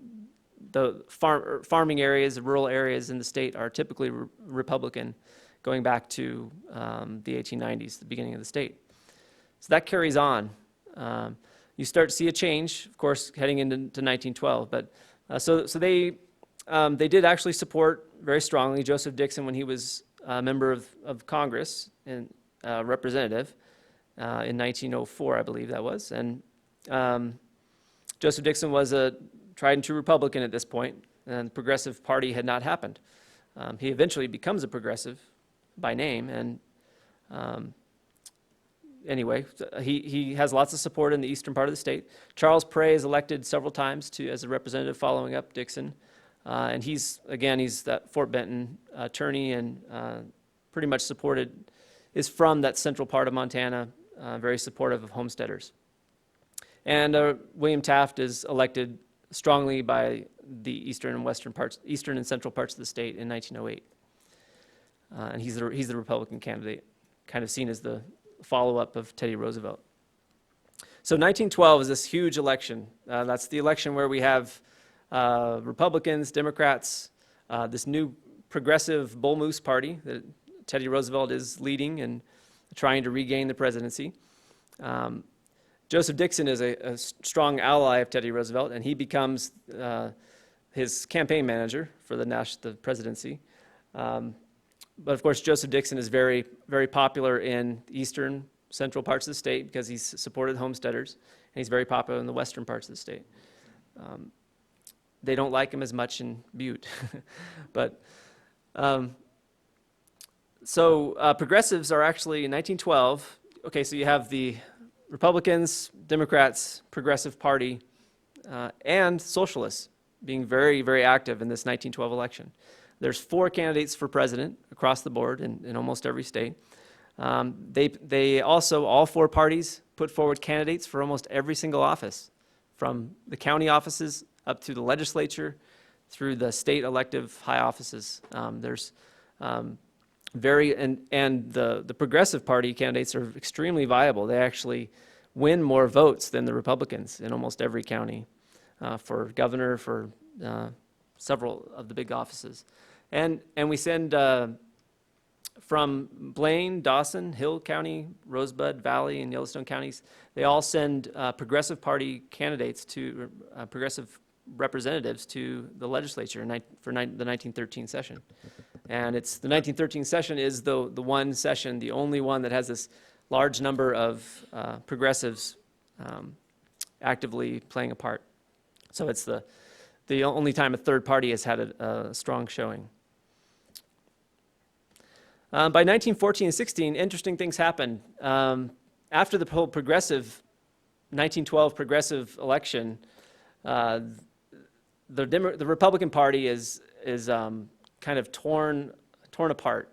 the farming areas, the rural areas in the state are typically Republican, going back to the 1890s, the beginning of the state. So that carries on. You start to see a change, of course, heading into 1912. But so they did actually support very strongly Joseph Dixon when he was a member of Congress and representative in 1904, I believe that was. And Joseph Dixon was a tried and true Republican at this point, and the Progressive Party had not happened. He eventually becomes a progressive by name, and anyway, he has lots of support in the eastern part of the state. Charles Prey is elected several times as a representative following up Dixon, and he's that Fort Benton attorney and pretty much is from that central part of Montana, very supportive of homesteaders. And William Taft is elected strongly by the eastern and central parts of the state in 1908. And he's the Republican candidate, kind of seen as the follow-up of Teddy Roosevelt. So 1912 is this huge election. That's the election where we have Republicans, Democrats, this new progressive bull moose party that Teddy Roosevelt is leading and trying to regain the presidency. Joseph Dixon is a strong ally of Teddy Roosevelt, and he becomes his campaign manager for the presidency. But of course, Joseph Dixon is very, very popular in the eastern, central parts of the state because he's supported homesteaders, and he's very popular in the western parts of the state. They don't like him as much in Butte, but progressives are actually in 1912. Okay, so you have the Republicans, Democrats, Progressive Party, and Socialists being very, very active in this 1912 election. There's 4 candidates for president across the board in almost every state. They also, all 4 parties, put forward candidates for almost every single office, from the county offices up to the legislature, through the state elective high offices. There's the Progressive Party candidates are extremely viable. They actually win more votes than the Republicans in almost every county for governor, for several of the big offices. And we send from Blaine, Dawson, Hill County, Rosebud, Valley, and Yellowstone counties, they all send Progressive Party candidates to progressive representatives to the legislature for the 1913 session. And it's the 1913 session is the one session, the only one that has this large number of progressives actively playing a part. So it's the only time a third party has had a strong showing. By 1914 and 16, interesting things happened. After the whole 1912 progressive election, the Republican Party is kind of torn apart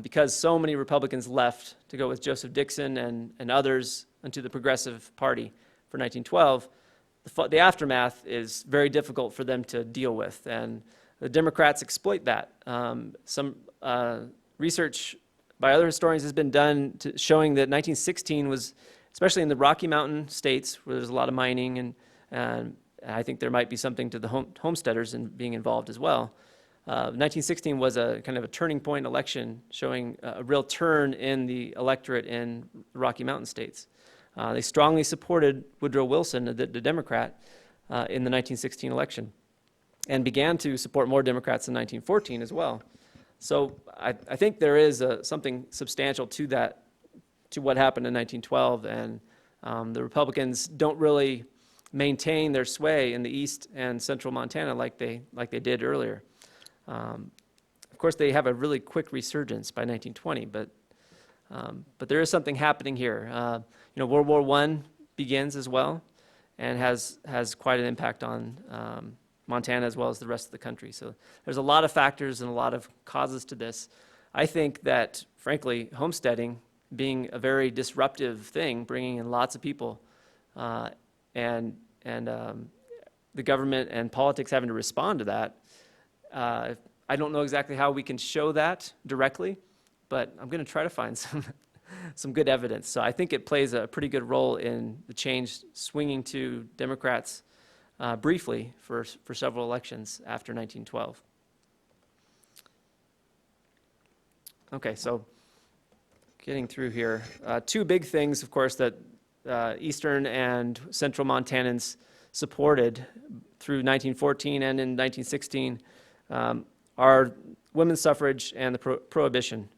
because so many Republicans left to go with Joseph Dixon and others into the Progressive Party for 1912. The aftermath is very difficult for them to deal with, and the Democrats exploit that. Some research by other historians has been done showing that 1916 was, especially in the Rocky Mountain states where there's a lot of mining, and I think there might be something to the homesteaders in being involved as well. 1916 was a kind of a turning point election showing a real turn in the electorate in the Rocky Mountain states. They strongly supported Woodrow Wilson, the Democrat, in the 1916 election, and began to support more Democrats in 1914 as well. So I think there is something substantial to that to what happened in 1912, and the Republicans don't really maintain their sway in the east and central Montana like they did earlier. Of course, they have a really quick resurgence by 1920, but there is something happening here. World War I begins as well, and has quite an impact on Montana as well as the rest of the country. So there's a lot of factors and a lot of causes to this. I think that, frankly, homesteading being a very disruptive thing, bringing in lots of people, and the government and politics having to respond to that. I don't know exactly how we can show that directly, but I'm going to try to find some good evidence. So I think it plays a pretty good role in the change swinging to Democrats briefly for several elections after 1912. Okay, so getting through here. Two big things, of course, that Eastern and Central Montanans supported through 1914 and in 1916 are women's suffrage and the prohibition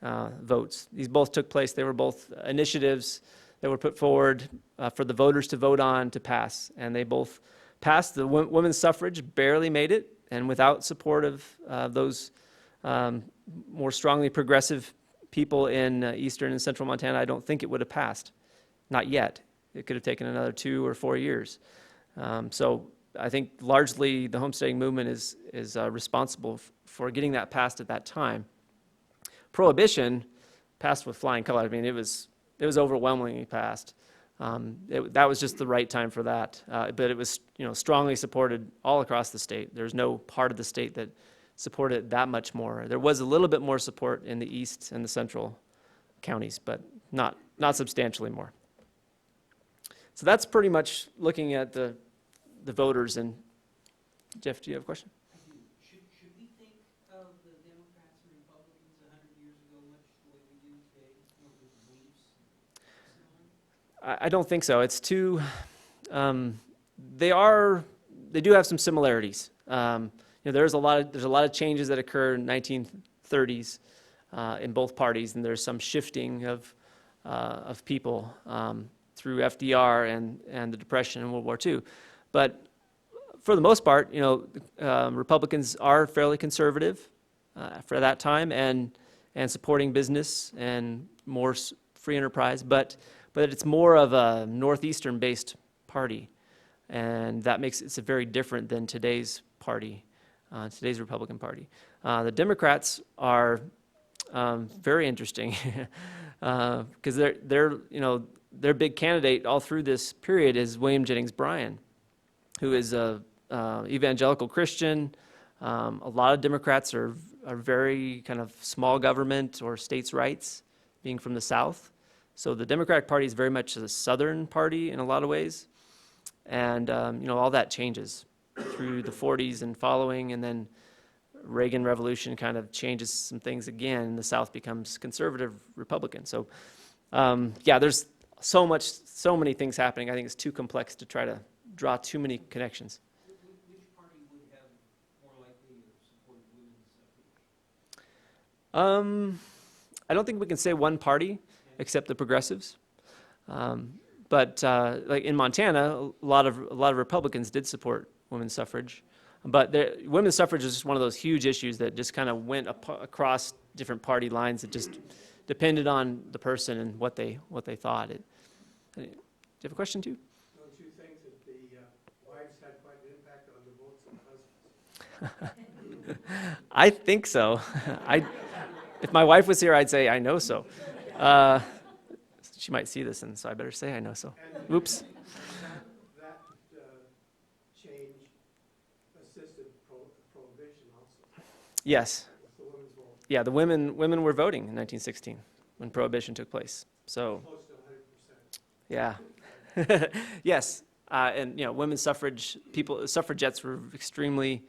votes. These both took place. They were both initiatives that were put forward for the voters to vote on to pass, and they both passed. The women's suffrage barely made it, and without support of those more strongly progressive people in eastern and central Montana, I don't think it would have passed. Not yet. It could have taken another 2 or 4 years. So I think largely the homesteading movement is responsible for getting that passed at that time. Prohibition passed with flying colors. I mean, it was overwhelmingly passed. That was just the right time for that. But it was strongly supported all across the state. There's no part of the state that supported it that much more. There was a little bit more support in the east and the central counties, but not substantially more. So that's pretty much looking at the voters. And Jeff, do you have a question? Should we think of the Democrats and Republicans 100 years ago much the way we do today, with beliefs similar? I don't think so. It's too. They do have some similarities. There's a lot of changes that occur in 1930s in both parties, and there's some shifting of people through FDR and the Depression and World War II. But for the most part, Republicans are fairly conservative for that time and supporting business and more free enterprise. But it's more of a northeastern-based party, and that makes it very different than today's party, today's Republican Party. The Democrats are very interesting because their big candidate all through this period is William Jennings Bryan, who is a evangelical Christian. A lot of Democrats are very kind of small government or states' rights, being from the South. So the Democratic Party is very much a Southern party in a lot of ways, and all that changes through the 40s and following, and then Reagan Revolution kind of changes some things again, and the South becomes conservative Republican. So there's so many things happening. I think it's too complex to try to draw too many connections. Which party would have more likely supported women's suffrage? I don't think we can say one party except the progressives. But like in Montana, a lot of Republicans did support women's suffrage. But women's suffrage is just one of those huge issues that just kind of went across different party lines. It just depended on the person and what they thought. Do you have a question too? Don't you think that the wives had quite an impact on the votes of the husbands? I think so. If my wife was here, I'd say I know so. She might see this, and so I better say I know so. Oops. That change assisted prohibition also. Yes. The women's vote. Yeah, the women were voting in 1916 when prohibition took place. So Close to 100%. yeah. Yes. And women's suffrage suffragettes were extremely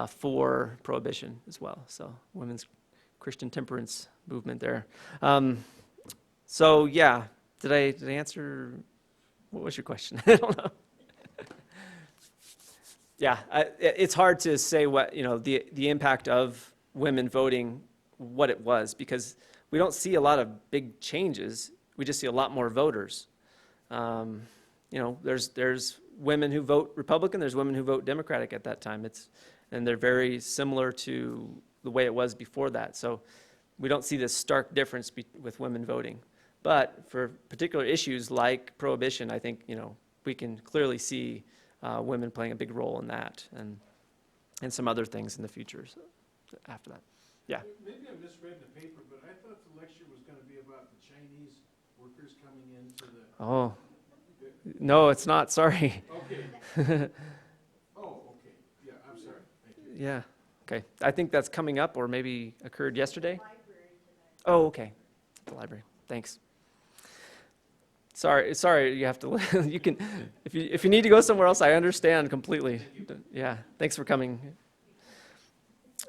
for prohibition as well. So women's Christian temperance movement there. So yeah, did I answer? What was your question? I don't know. Yeah, it's hard to say what the impact of women voting, what it was, because we don't see a lot of big changes we just see a lot more voters. There's women who vote Republican, there's women who vote Democratic at that time. And they're very similar to the way it was before that. So we don't see this stark difference with women voting. But for particular issues like prohibition, I think, we can clearly see women playing a big role in that and some other things in the future after that. Yeah. Maybe I misread the paper, but I thought the lecture was going to be about the Chinese workers coming into the... Oh, no, it's not. Sorry. Okay. Oh, okay. Yeah, I'm sorry. Thank you. Yeah. Okay. I think that's coming up or maybe occurred yesterday. Oh, okay. The library. Thanks. Sorry, you have to, you can, if you need to go somewhere else, I understand completely. Yeah, thanks for coming.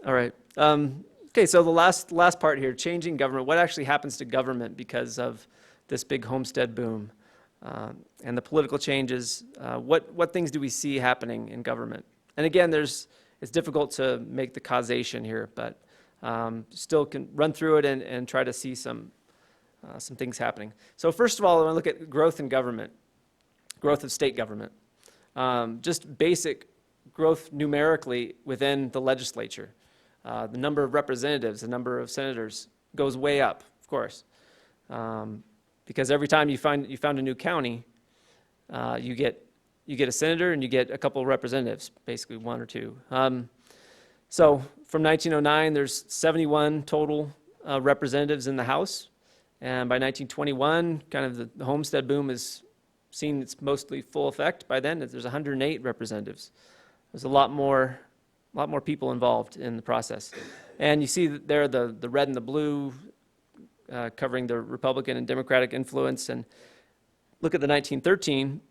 All right. Okay, so the last part here, changing government. What actually happens to government because of this big homestead boom and the political changes? What things do we see happening in government? And again, it's difficult to make the causation here, but still can run through it and try to see some things happening. So first of all, I want to look at growth in government, growth of state government. Just basic growth numerically within the legislature. The number of representatives, the number of senators goes way up, of course. Because every time you found a new county, you get a senator and you get a couple of representatives, basically one or two. So from 1909, there's 71 total representatives in the House. And by 1921, kind of the homestead boom is seen its mostly full effect. By then, there's 108 representatives. There's a lot more people involved in the process. And you see that there the red and the blue covering the Republican and Democratic influence. And look at the 1913,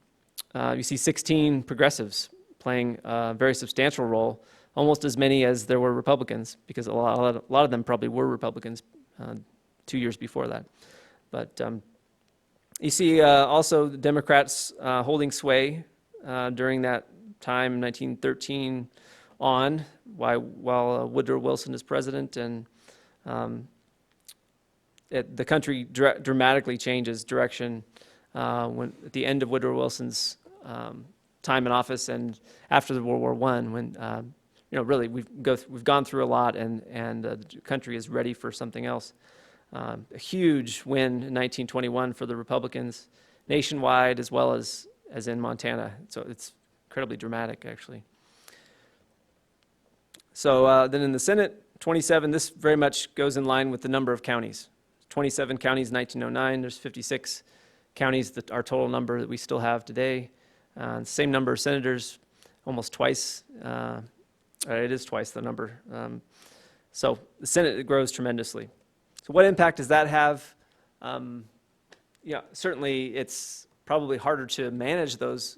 you see 16 progressives playing a very substantial role, almost as many as there were Republicans, because a lot of them probably were Republicans 2 years before that. But you see also the Democrats holding sway during that time, 1913 on, while Woodrow Wilson is president, and the country dramatically changes direction when at the end of Woodrow Wilson's time in office and after the World War I, when really we've gone through a lot, and the country is ready for something else. A huge win in 1921 for the Republicans nationwide as well as in Montana. So it's incredibly dramatic, actually. So then in the Senate, 27, this very much goes in line with the number of counties. 27 counties in 1909, there's 56 counties, that our total number that we still have today. Same number of senators, almost twice. It is twice the number. So the Senate grows tremendously. So what impact does that have? Certainly it's probably harder to manage those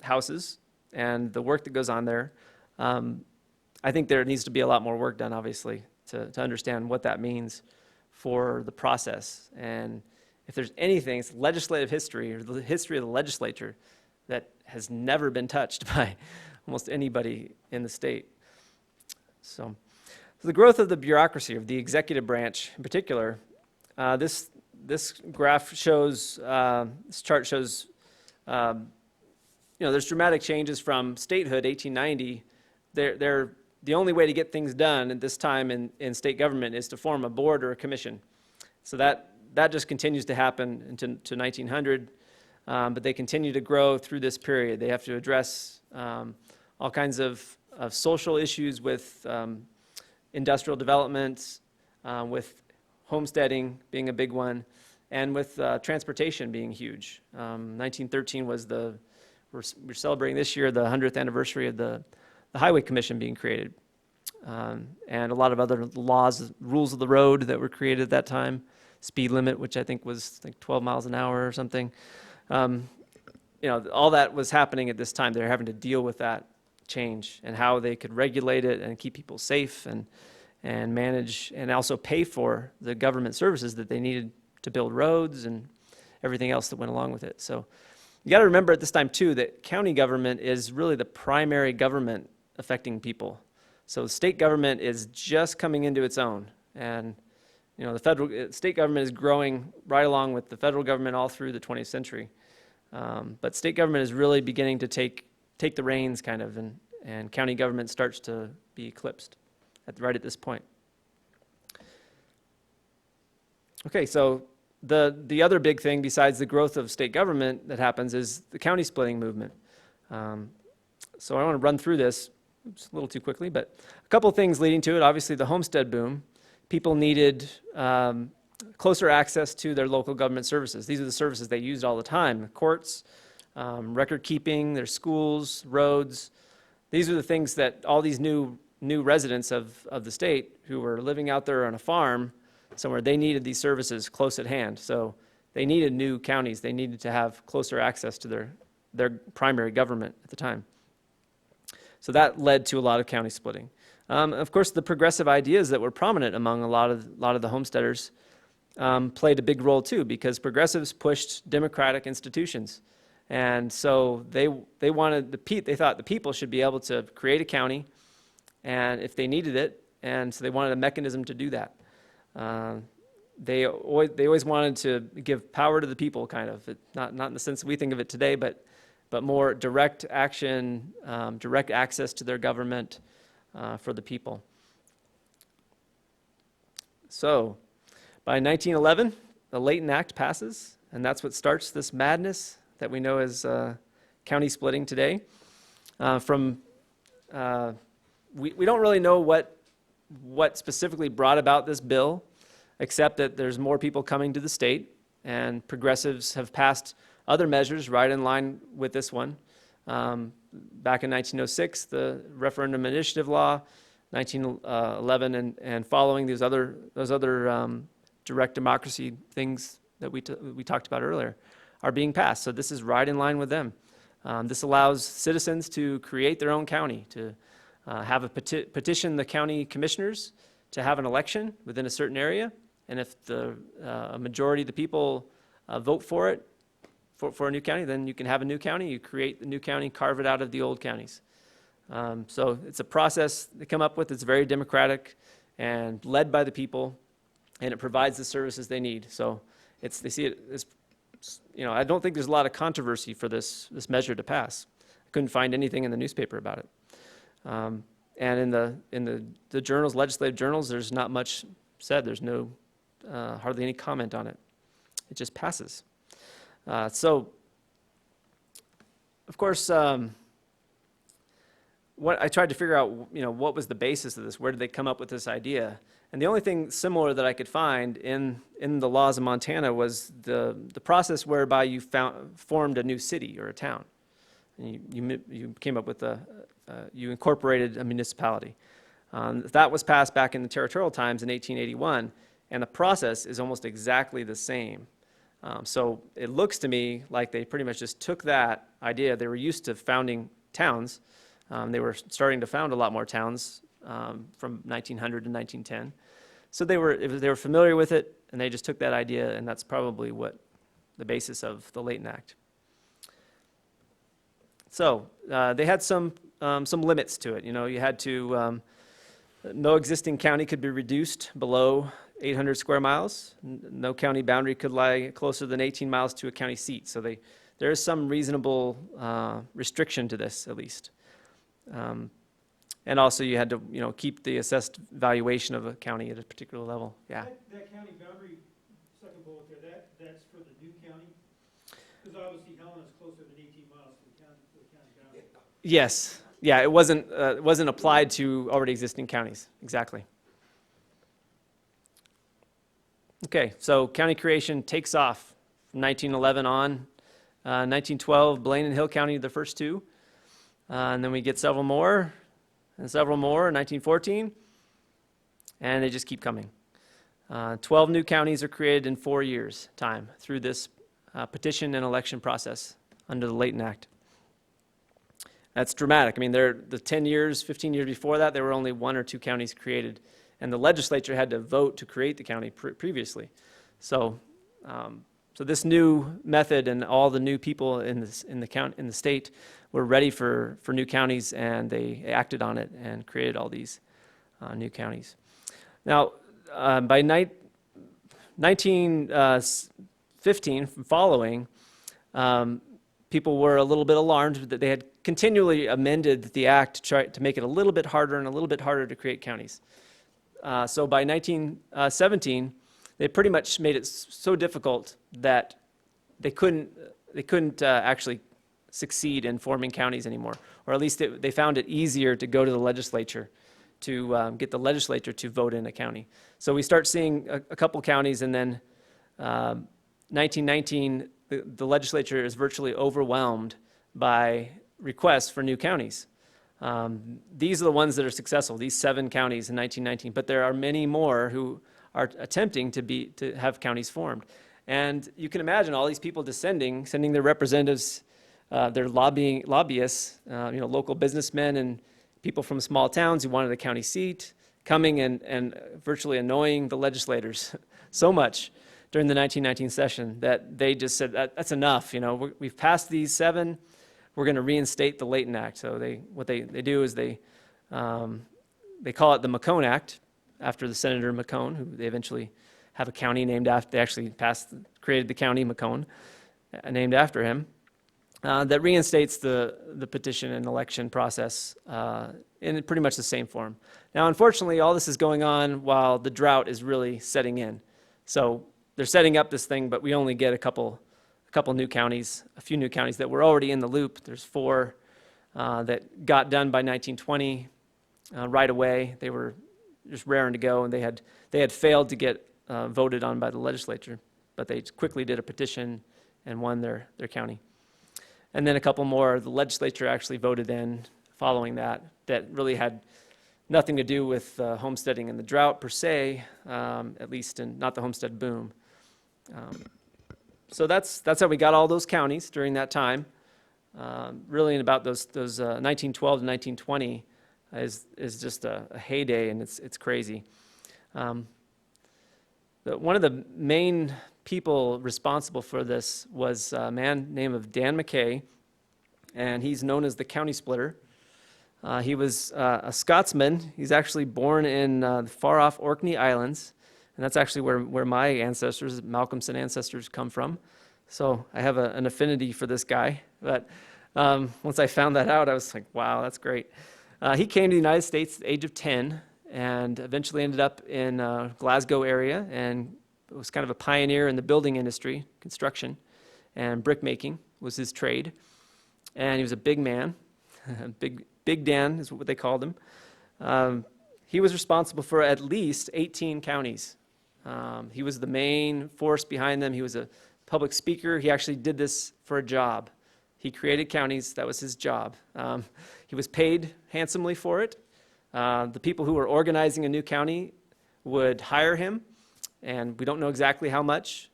houses and the work that goes on there. I think there needs to be a lot more work done, obviously, to understand what that means for the process. And if there's anything, it's legislative history or the history of the legislature that has never been touched by almost anybody in the state. So the growth of the bureaucracy, of the executive branch in particular, this graph shows, this chart shows, there's dramatic changes from statehood, 1890. They're the only way to get things done at this time in state government is to form a board or a commission. So that just continues to happen to 1900, but they continue to grow through this period. They have to address all kinds of social issues with industrial development, with homesteading being a big one, and with transportation being huge. 1913 was we're celebrating this year the 100th anniversary of the Highway Commission being created, and a lot of other laws, rules of the road that were created at that time, speed limit, which I think was like 12 miles an hour or something. All that was happening at this time. They're having to deal with that change and how they could regulate it and keep people safe and manage and also pay for the government services that they needed to build roads and everything else that went along with it. So you got to remember at this time too that county government is really the primary government affecting people. So state government is just coming into its own, and You know, the federal, state government is growing right along with the federal government all through the 20th century. But state government is really beginning to take the reins kind of, and county government starts to be eclipsed right at this point. Okay, so the other big thing besides the growth of state government that happens is the county splitting movement. So I want to run through this a little too quickly, but a couple of things leading to it. Obviously, the homestead boom. People needed closer access to their local government services. These are the services they used all the time: the courts, record keeping, their schools, roads. These are the things that all these new residents of the state who were living out there on a farm somewhere, they needed these services close at hand. So they needed new counties. They needed to have closer access to their primary government at the time. So that led to a lot of county splitting. Of course, the progressive ideas that were prominent among a lot of the homesteaders played a big role too, because progressives pushed democratic institutions, and so they thought the people should be able to create a county, and if they needed it, and so they wanted a mechanism to do that. They always wanted to give power to the people, kind of, not in the sense we think of it today, but more direct action, direct access to their government. For the people. So, by 1911, the Leighton Act passes, and that's what starts this madness that we know as county splitting today. We don't really know what specifically brought about this bill, except that there's more people coming to the state, and progressives have passed other measures right in line with this one. Back in 1906, the referendum initiative law, 1911, and following those other direct democracy things that we talked about earlier are being passed. So this is right in line with them. This allows citizens to create their own county, to have a petition the county commissioners to have an election within a certain area, and if a majority of the people vote for it, for a new county, then you can have a new county. You create the new county, carve it out of the old counties. So it's a process they come up with. It's very democratic and led by the people, and it provides the services they need. So they see it as, I don't think there's a lot of controversy for this measure to pass. I couldn't find anything in the newspaper about it. And in the journals, legislative journals, there's not much said. There's no hardly any comment on it. It just passes. So, of course, what I tried to figure out, what was the basis of this? Where did they come up with this idea? And the only thing similar that I could find in the laws of Montana was the process whereby you formed a new city or a town. And you came up with you incorporated a municipality. That was passed back in the territorial times in 1881, and the process is almost exactly the same. So it looks to me like they pretty much just took that idea. They were used to founding towns. They were starting to found a lot more towns from 1900 to 1910. So they were familiar with it, and they just took that idea, and that's probably what the basis of the Leighton Act. So they had some limits to it. You had to no existing county could be reduced below 800 square miles. No county boundary could lie closer than 18 miles to a county seat. So there is some reasonable restriction to this, at least. And also you had to, keep the assessed valuation of a county at a particular level. Yeah. That county boundary, second bullet there, that's for the new county? Because obviously Helena's closer than 18 miles to the county boundary. Yes. Yeah, it wasn't applied to already existing counties. Exactly. Okay, so county creation takes off from 1911 on. 1912, Blaine and Hill County, the first two. And then we get several more, and several more in 1914. And they just keep coming. 12 new counties are created in 4 years' time through this petition and election process under the Leighton Act. That's dramatic. I mean, the 10 years, 15 years before that, there were only 1 or 2 counties created. And the legislature had to vote to create the county previously. So this new method and all the new people in the state were ready for new counties, and they acted on it and created all these new counties. Now, by 1915 following, people were a little bit alarmed that they had continually amended the act to try to make it a little bit harder and a little bit harder to create counties. So by 1917, they pretty much made it so difficult that they couldn't actually succeed in forming counties anymore, or at least they found it easier to go to the legislature to get the legislature to vote in a county. So we start seeing a couple counties, and then 1919, the legislature is virtually overwhelmed by requests for new counties. These are the ones that are successful, these 7 counties in 1919, but there are many more who are attempting to have counties formed. And you can imagine all these people sending their representatives, their lobbyists, local businessmen and people from small towns who wanted a county seat, coming and virtually annoying the legislators so much during the 1919 session that they just said, that's enough. We've passed these 7. We're going to reinstate the Layton Act. So what they do is they call it the McCone Act, after the Senator McCone, who they eventually have a county named after. They actually created the county McCone, named after him. That reinstates the petition and election process in pretty much the same form. Now, unfortunately, all this is going on while the drought is really setting in. So they're setting up this thing, but we only get a couple new counties, a few new counties that were already in the loop. There's 4 that got done by 1920 right away. They were just raring to go, and they had failed to get voted on by the legislature, but they quickly did a petition and won their county. And then a couple more the legislature actually voted in following that really had nothing to do with homesteading and the drought per se, at least not the homestead boom. So that's how we got all those counties during that time. Really in about those 1912 to 1920 is just a heyday, and it's crazy. One of the main people responsible for this was a man named Dan McKay, and he's known as the County Splitter. He was a Scotsman. He's actually born in the far-off Orkney Islands, and that's actually where my ancestors, Malcomson ancestors, come from. So I have an affinity for this guy. But once I found that out, I was like, wow, that's great. He came to the United States at the age of 10 and eventually ended up in Glasgow area, and was kind of a pioneer in the building industry, construction, and brickmaking was his trade. And he was a big man. Big Dan is what they called him. He was responsible for at least 18 counties. He was the main force behind them. He was a public speaker. He actually did this for a job. He created counties. That was his job. He was paid handsomely for it. The people who were organizing a new county would hire him, and we don't know exactly how much.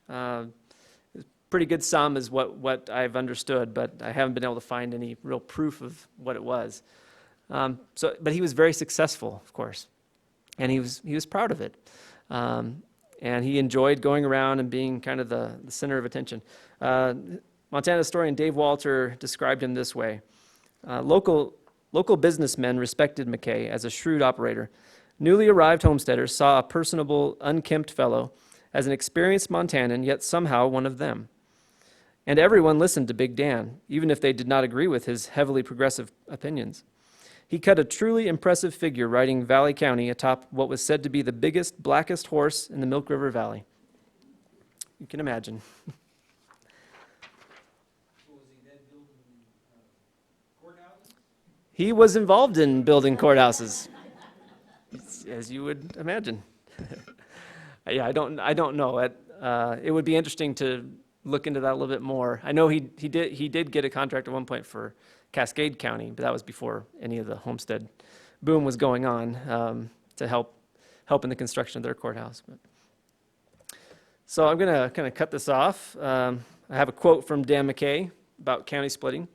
Pretty good sum is what I've understood, but I haven't been able to find any real proof of what it was. But he was very successful, of course, and he was proud of it. And he enjoyed going around and being kind of the center of attention. Montana historian Dave Walter described him this way. Local businessmen respected McKay as a shrewd operator. Newly arrived homesteaders saw a personable, unkempt fellow as an experienced Montanan, yet somehow one of them. And everyone listened to Big Dan, even if they did not agree with his heavily progressive opinions. He cut a truly impressive figure riding Valley County atop what was said to be the biggest, blackest horse in the Milk River Valley. You can imagine. So was he then building courthouses? He was involved in building courthouses, as you would imagine. Yeah, I don't know. It would be interesting to look into that a little bit more. I know he did get a contract at one point for Cascade County, but that was before any of the homestead boom was going on, to help in the construction of their courthouse. So I'm going to kind of cut this off. I have a quote from Dan McKay about county splitting.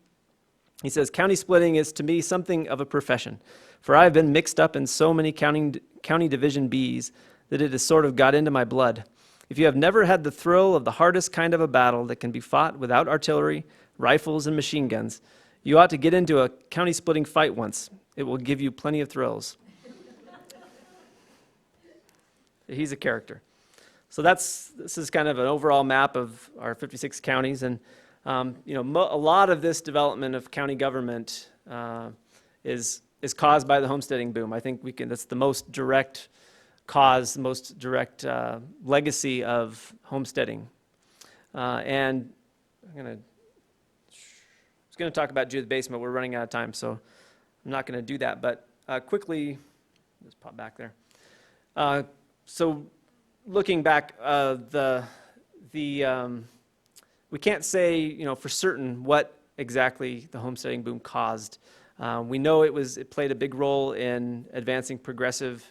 He says, "County splitting is to me something of a profession, for I have been mixed up in so many county division bees that it has sort of got into my blood. If you have never had the thrill of the hardest kind of a battle that can be fought without artillery, rifles, and machine guns, you ought to get into a county splitting fight once. It will give you plenty of thrills." He's a character. So this is kind of an overall map of our 56 counties, and you know, a lot of this development of county government is caused by the homesteading boom. I think that's the most direct cause, the most direct legacy of homesteading. And I was going to talk about Judith Basin, but we're running out of time, so I'm not going to do that. But quickly, just pop back there. So looking back, we can't say, you know, for certain what exactly the homesteading boom caused. We know it played a big role in advancing progressive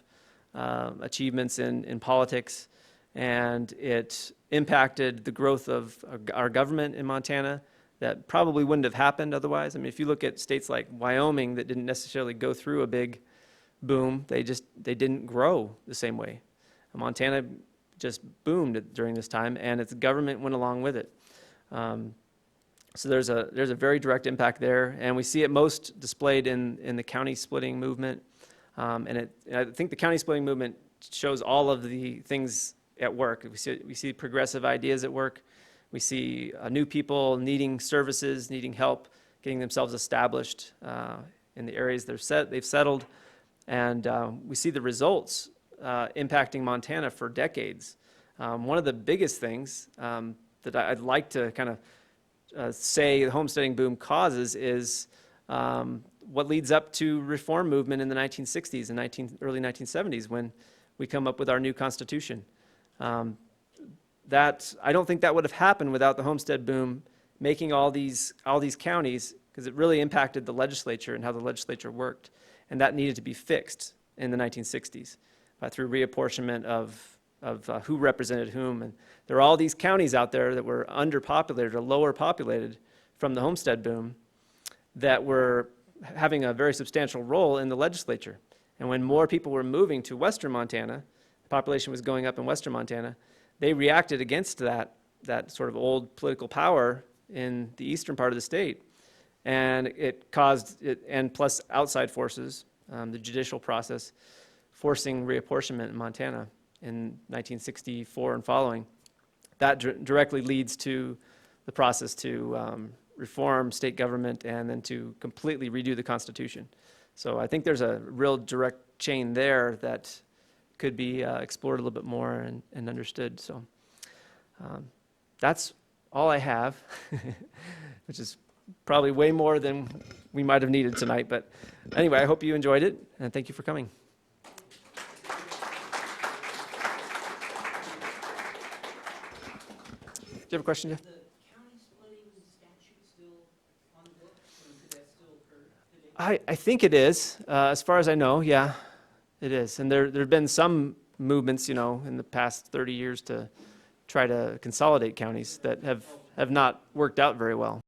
achievements in politics, and it impacted the growth of our government in Montana that probably wouldn't have happened otherwise. I mean, if you look at states like Wyoming that didn't necessarily go through a big boom, they didn't grow the same way. Montana just boomed during this time, and its government went along with it. So there's a very direct impact there, and we see it most displayed in the county splitting movement. And I think the county splitting movement shows all of the things at work. We see progressive ideas at work. We see new people needing services, needing help, getting themselves established in the areas they've settled. And we see the results impacting Montana for decades. One of the biggest things that I'd like to kind of say the homesteading boom causes is what leads up to reform movement in the 1960s and early 1970s when we come up with our new Constitution. I don't think that would have happened without the homestead boom making all these counties, because it really impacted the legislature and how the legislature worked, and that needed to be fixed in the 1960s through reapportionment of who represented whom. And there are all these counties out there that were underpopulated or lower populated from the homestead boom that were having a very substantial role in the legislature. And when more people were moving to western Montana, the population was going up in western Montana, they reacted against that sort of old political power in the eastern part of the state. And it caused it, and plus outside forces, the judicial process, forcing reapportionment in Montana in 1964 and following. That directly leads to the process to reform state government and then to completely redo the Constitution. So I think there's a real direct chain there that could be explored a little bit more and understood. So that's all I have, which is probably way more than we might have needed tonight. But anyway, I hope you enjoyed it, and thank you for coming. Do you have a question, Jeff? The county splitting statute still on the books, or could that still occur today? I think it is, as far as I know, yeah, it is. And there have been some movements, you know, in the past 30 years to try to consolidate counties that have not worked out very well.